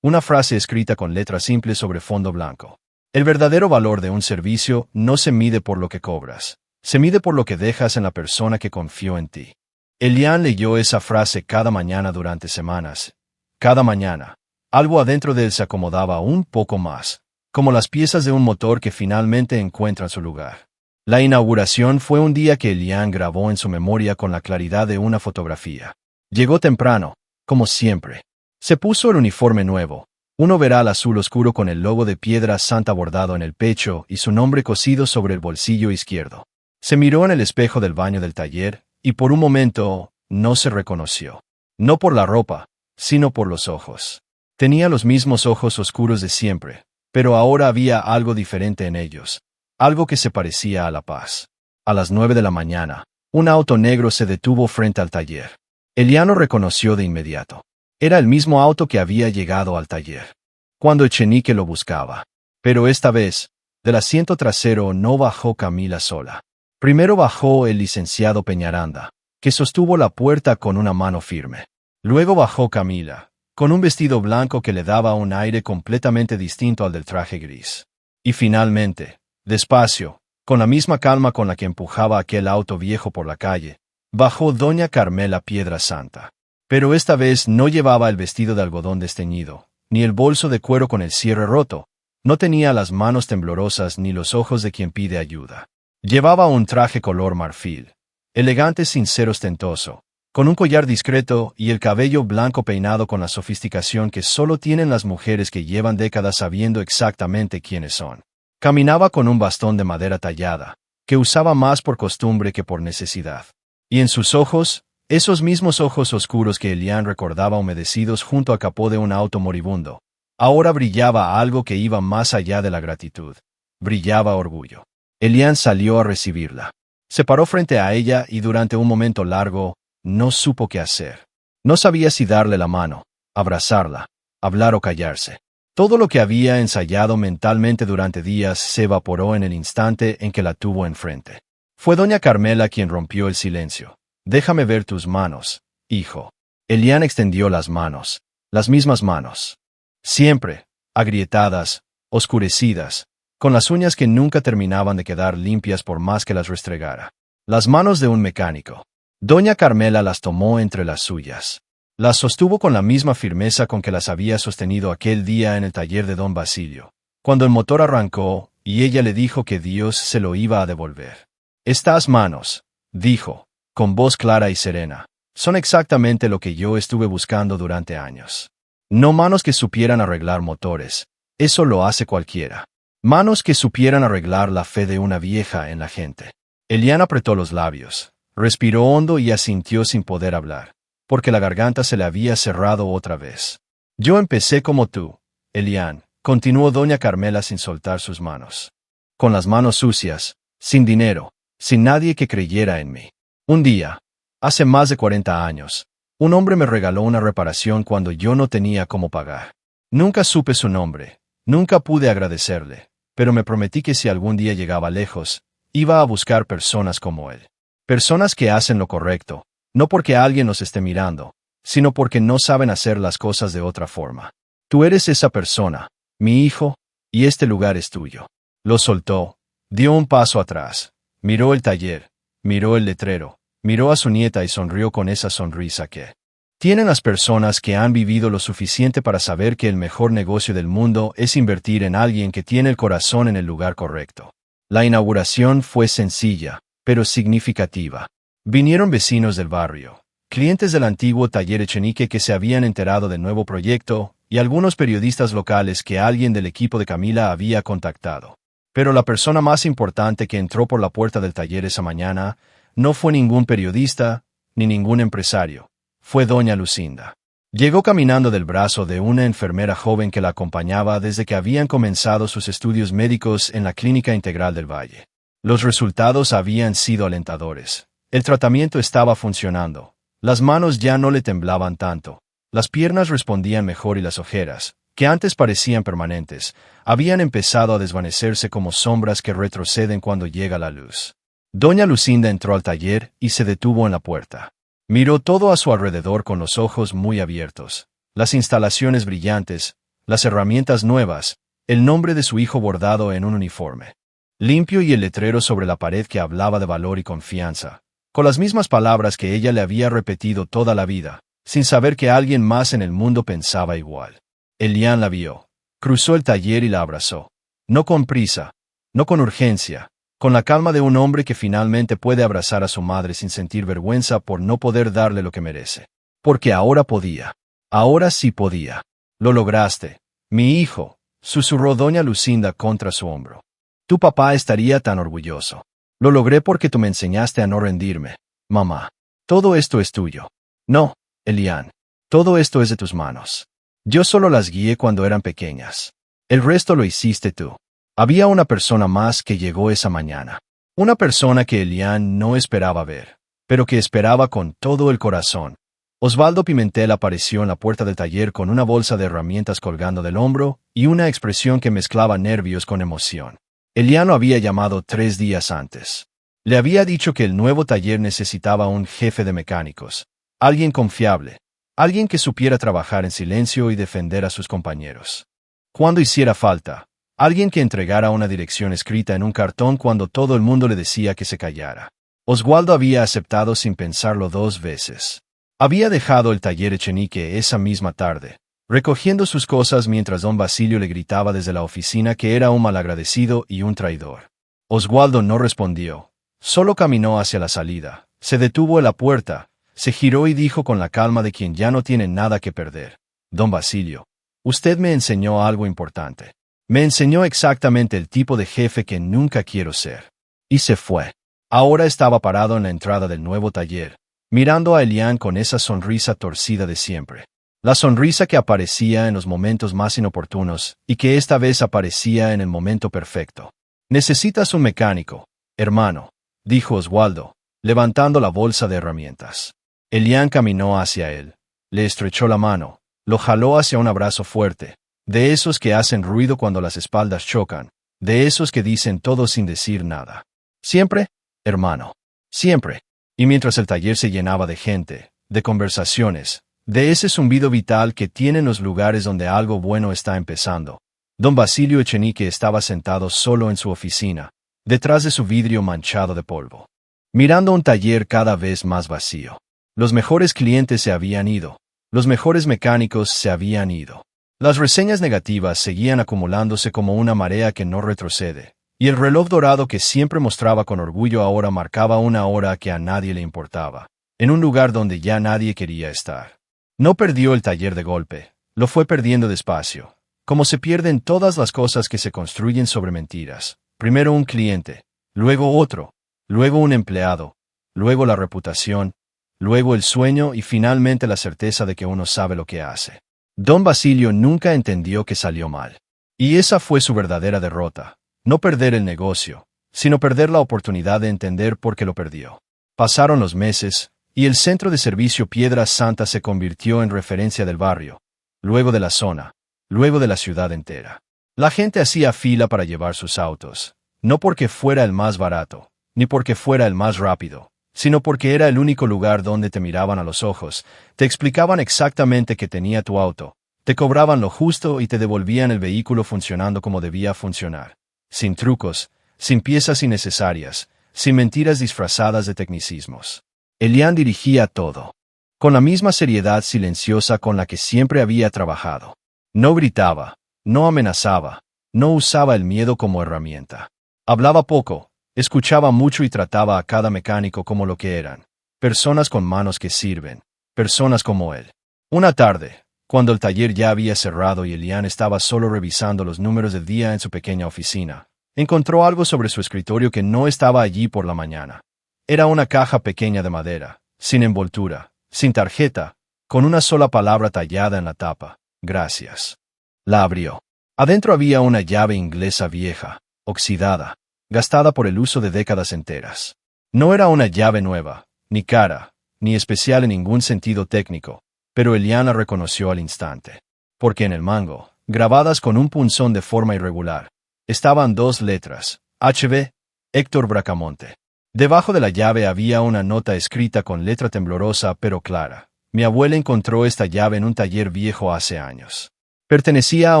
Una frase escrita con letras simples sobre fondo blanco. El verdadero valor de un servicio no se mide por lo que cobras. Se mide por lo que dejas en la persona que confió en ti. Elian leyó esa frase cada mañana durante semanas. Cada mañana, algo adentro de él se acomodaba un poco más, como las piezas de un motor que finalmente encuentran su lugar. La inauguración fue un día que Elian grabó en su memoria con la claridad de una fotografía. Llegó temprano, como siempre. Se puso el uniforme nuevo, un overal azul oscuro con el logo de Piedra Santa bordado en el pecho y su nombre cosido sobre el bolsillo izquierdo. Se miró en el espejo del baño del taller, y por un momento no se reconoció. No por la ropa, sino por los ojos. Tenía los mismos ojos oscuros de siempre, pero ahora había algo diferente en ellos. Algo que se parecía a la paz. A las 9 de la mañana, un auto negro se detuvo frente al taller. Elian lo reconoció de inmediato. Era el mismo auto que había llegado al taller cuando Echenique lo buscaba. Pero esta vez, del asiento trasero no bajó Camila sola. Primero bajó el licenciado Peñaranda, que sostuvo la puerta con una mano firme. Luego bajó Camila, con un vestido blanco que le daba un aire completamente distinto al del traje gris. Y finalmente, despacio, con la misma calma con la que empujaba aquel auto viejo por la calle, bajó doña Carmela Piedra Santa. Pero esta vez no llevaba el vestido de algodón desteñido, ni el bolso de cuero con el cierre roto. No tenía las manos temblorosas ni los ojos de quien pide ayuda. Llevaba un traje color marfil, elegante sin ser ostentoso, con un collar discreto y el cabello blanco peinado con la sofisticación que solo tienen las mujeres que llevan décadas sabiendo exactamente quiénes son. Caminaba con un bastón de madera tallada, que usaba más por costumbre que por necesidad. Y en sus ojos, esos mismos ojos oscuros que Elian recordaba humedecidos junto al capó de un auto moribundo, ahora brillaba algo que iba más allá de la gratitud. Brillaba orgullo. Elian salió a recibirla. Se paró frente a ella y durante un momento largo no supo qué hacer. No sabía si darle la mano, abrazarla, hablar o callarse. Todo lo que había ensayado mentalmente durante días se evaporó en el instante en que la tuvo enfrente. Fue doña Carmela quien rompió el silencio. «Déjame ver tus manos, hijo». Elian extendió las manos, las mismas manos. Siempre, agrietadas, oscurecidas, con las uñas que nunca terminaban de quedar limpias por más que las restregara. Las manos de un mecánico. Doña Carmela las tomó entre las suyas. Las sostuvo con la misma firmeza con que las había sostenido aquel día en el taller de don Basilio, cuando el motor arrancó y ella le dijo que Dios se lo iba a devolver. «Estas manos», dijo, con voz clara y serena, «son exactamente lo que yo estuve buscando durante años. No manos que supieran arreglar motores, eso lo hace cualquiera. Manos que supieran arreglar la fe de una vieja en la gente». Elian apretó los labios, respiró hondo y asintió sin poder hablar, porque la garganta se le había cerrado otra vez. «Yo empecé como tú, Elian», continuó doña Carmela sin soltar sus manos. «Con las manos sucias, sin dinero, sin nadie que creyera en mí. Un día, hace más de 40 años, un hombre me regaló una reparación cuando yo no tenía cómo pagar. Nunca supe su nombre, nunca pude agradecerle, pero me prometí que si algún día llegaba lejos, iba a buscar personas como él. Personas que hacen lo correcto, no porque alguien los esté mirando, sino porque no saben hacer las cosas de otra forma. Tú eres esa persona, mi hijo, y este lugar es tuyo». Lo soltó, dio un paso atrás, miró el taller, miró el letrero, miró a su nieta y sonrió con esa sonrisa que tienen las personas que han vivido lo suficiente para saber que el mejor negocio del mundo es invertir en alguien que tiene el corazón en el lugar correcto. La inauguración fue sencilla, pero significativa. Vinieron vecinos del barrio, clientes del antiguo taller Echenique que se habían enterado del nuevo proyecto, y algunos periodistas locales que alguien del equipo de Camila había contactado. Pero la persona más importante que entró por la puerta del taller esa mañana no fue ningún periodista, ni ningún empresario. Fue doña Lucinda. Llegó caminando del brazo de una enfermera joven que la acompañaba desde que habían comenzado sus estudios médicos en la Clínica Integral del Valle. Los resultados habían sido alentadores. El tratamiento estaba funcionando. Las manos ya no le temblaban tanto. Las piernas respondían mejor y las ojeras, que antes parecían permanentes, habían empezado a desvanecerse como sombras que retroceden cuando llega la luz. Doña Lucinda entró al taller y se detuvo en la puerta. Miró todo a su alrededor con los ojos muy abiertos. Las instalaciones brillantes, las herramientas nuevas, el nombre de su hijo bordado en un uniforme limpio y el letrero sobre la pared que hablaba de valor y confianza, con las mismas palabras que ella le había repetido toda la vida, sin saber que alguien más en el mundo pensaba igual. Elian la vio, cruzó el taller y la abrazó. No con prisa, no con urgencia, con la calma de un hombre que finalmente puede abrazar a su madre sin sentir vergüenza por no poder darle lo que merece. Porque ahora podía. Ahora sí podía. «Lo lograste, mi hijo», susurró doña Lucinda contra su hombro. «Tu papá estaría tan orgulloso. Lo logré porque tú me enseñaste a no rendirme, mamá. Todo esto es tuyo». «No, Elian. Todo esto es de tus manos. Yo solo las guié cuando eran pequeñas. El resto lo hiciste tú». Había una persona más que llegó esa mañana. Una persona que Elian no esperaba ver, pero que esperaba con todo el corazón. Osvaldo Pimentel apareció en la puerta del taller con una bolsa de herramientas colgando del hombro y una expresión que mezclaba nervios con emoción. Elian lo había llamado 3 días antes. Le había dicho que el nuevo taller necesitaba un jefe de mecánicos, alguien confiable, alguien que supiera trabajar en silencio y defender a sus compañeros. Cuando hiciera falta, alguien que entregara una dirección escrita en un cartón cuando todo el mundo le decía que se callara. Osvaldo había aceptado sin pensarlo 2 veces. Había dejado el taller Echenique esa misma tarde, recogiendo sus cosas mientras don Basilio le gritaba desde la oficina que era un malagradecido y un traidor. Osvaldo no respondió, solo caminó hacia la salida, se detuvo en la puerta, se giró y dijo con la calma de quien ya no tiene nada que perder: «Don Basilio, usted me enseñó algo importante. Me enseñó exactamente el tipo de jefe que nunca quiero ser». Y se fue. Ahora estaba parado en la entrada del nuevo taller, mirando a Elian con esa sonrisa torcida de siempre. La sonrisa que aparecía en los momentos más inoportunos y que esta vez aparecía en el momento perfecto. «Necesitas un mecánico, hermano», dijo Oswaldo, levantando la bolsa de herramientas. Elian caminó hacia él, le estrechó la mano, lo jaló hacia un abrazo fuerte, de esos que hacen ruido cuando las espaldas chocan, de esos que dicen todo sin decir nada. Siempre, hermano, siempre. Y mientras el taller se llenaba de gente, de conversaciones, de ese zumbido vital que tienen los lugares donde algo bueno está empezando, don Basilio Echenique estaba sentado solo en su oficina, detrás de su vidrio manchado de polvo, mirando un taller cada vez más vacío. Los mejores clientes se habían ido, los mejores mecánicos se habían ido. Las reseñas negativas seguían acumulándose como una marea que no retrocede, y el reloj dorado que siempre mostraba con orgullo ahora marcaba una hora que a nadie le importaba, en un lugar donde ya nadie quería estar. No perdió el taller de golpe, lo fue perdiendo despacio, como se pierden todas las cosas que se construyen sobre mentiras. Primero un cliente, luego otro, luego un empleado, luego la reputación, luego el sueño y finalmente la certeza de que uno sabe lo que hace. Don Basilio nunca entendió que salió mal. Y esa fue su verdadera derrota. No perder el negocio, sino perder la oportunidad de entender por qué lo perdió. Pasaron los meses, y el centro de servicio Piedra Santa se convirtió en referencia del barrio, luego de la zona, luego de la ciudad entera. La gente hacía fila para llevar sus autos, no porque fuera el más barato, ni porque fuera el más rápido, sino porque era el único lugar donde te miraban a los ojos, te explicaban exactamente qué tenía tu auto, te cobraban lo justo y te devolvían el vehículo funcionando como debía funcionar. Sin trucos, sin piezas innecesarias, sin mentiras disfrazadas de tecnicismos. Elian dirigía todo, con la misma seriedad silenciosa con la que siempre había trabajado. No gritaba, no amenazaba, no usaba el miedo como herramienta. Hablaba poco, escuchaba mucho y trataba a cada mecánico como lo que eran. Personas con manos que sirven, personas como él. Una tarde, cuando el taller ya había cerrado y Elian estaba solo revisando los números del día en su pequeña oficina, encontró algo sobre su escritorio que no estaba allí por la mañana. Era una caja pequeña de madera, sin envoltura, sin tarjeta, con una sola palabra tallada en la tapa: gracias. La abrió. Adentro había una llave inglesa vieja, oxidada, gastada por el uso de décadas enteras. No era una llave nueva, ni cara, ni especial en ningún sentido técnico, pero Elian la reconoció al instante. Porque en el mango, grabadas con un punzón de forma irregular, estaban dos letras: HB, Héctor Bracamonte. Debajo de la llave había una nota escrita con letra temblorosa pero clara. Mi abuela encontró esta llave en un taller viejo hace años. Pertenecía a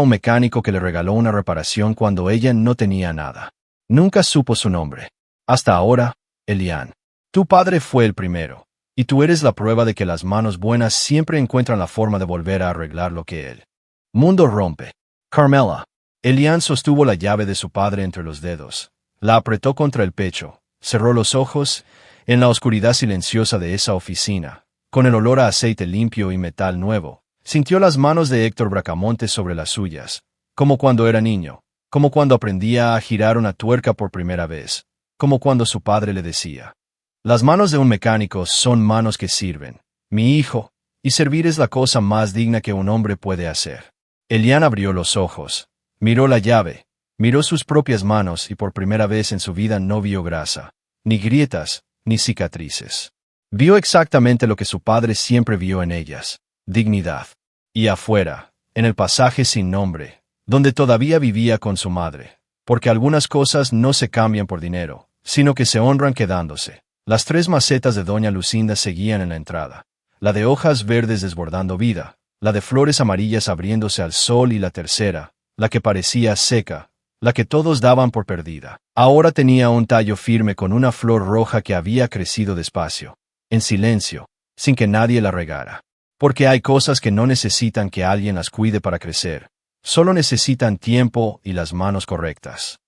un mecánico que le regaló una reparación cuando ella no tenía nada. Nunca supo su nombre. Hasta ahora, Elian. Tu padre fue el primero, y tú eres la prueba de que las manos buenas siempre encuentran la forma de volver a arreglar lo que el mundo rompe. Carmela. Elian sostuvo la llave de su padre entre los dedos, la apretó contra el pecho, cerró los ojos, en la oscuridad silenciosa de esa oficina, con el olor a aceite limpio y metal nuevo, sintió las manos de Héctor Bracamonte sobre las suyas, como cuando era niño, como cuando aprendía a girar una tuerca por primera vez, como cuando su padre le decía: las manos de un mecánico son manos que sirven, mi hijo, y servir es la cosa más digna que un hombre puede hacer. Elian abrió los ojos, miró la llave, miró sus propias manos y por primera vez en su vida no vio grasa, ni grietas, ni cicatrices. Vio exactamente lo que su padre siempre vio en ellas: dignidad. Y afuera, en el pasaje sin nombre, donde todavía vivía con su madre, porque algunas cosas no se cambian por dinero, sino que se honran quedándose. Las 3 macetas de doña Lucinda seguían en la entrada, la de hojas verdes desbordando vida, la de flores amarillas abriéndose al sol y la tercera, la que parecía seca, la que todos daban por perdida. Ahora tenía un tallo firme con una flor roja que había crecido despacio, en silencio, sin que nadie la regara. Porque hay cosas que no necesitan que alguien las cuide para crecer, solo necesitan tiempo y las manos correctas.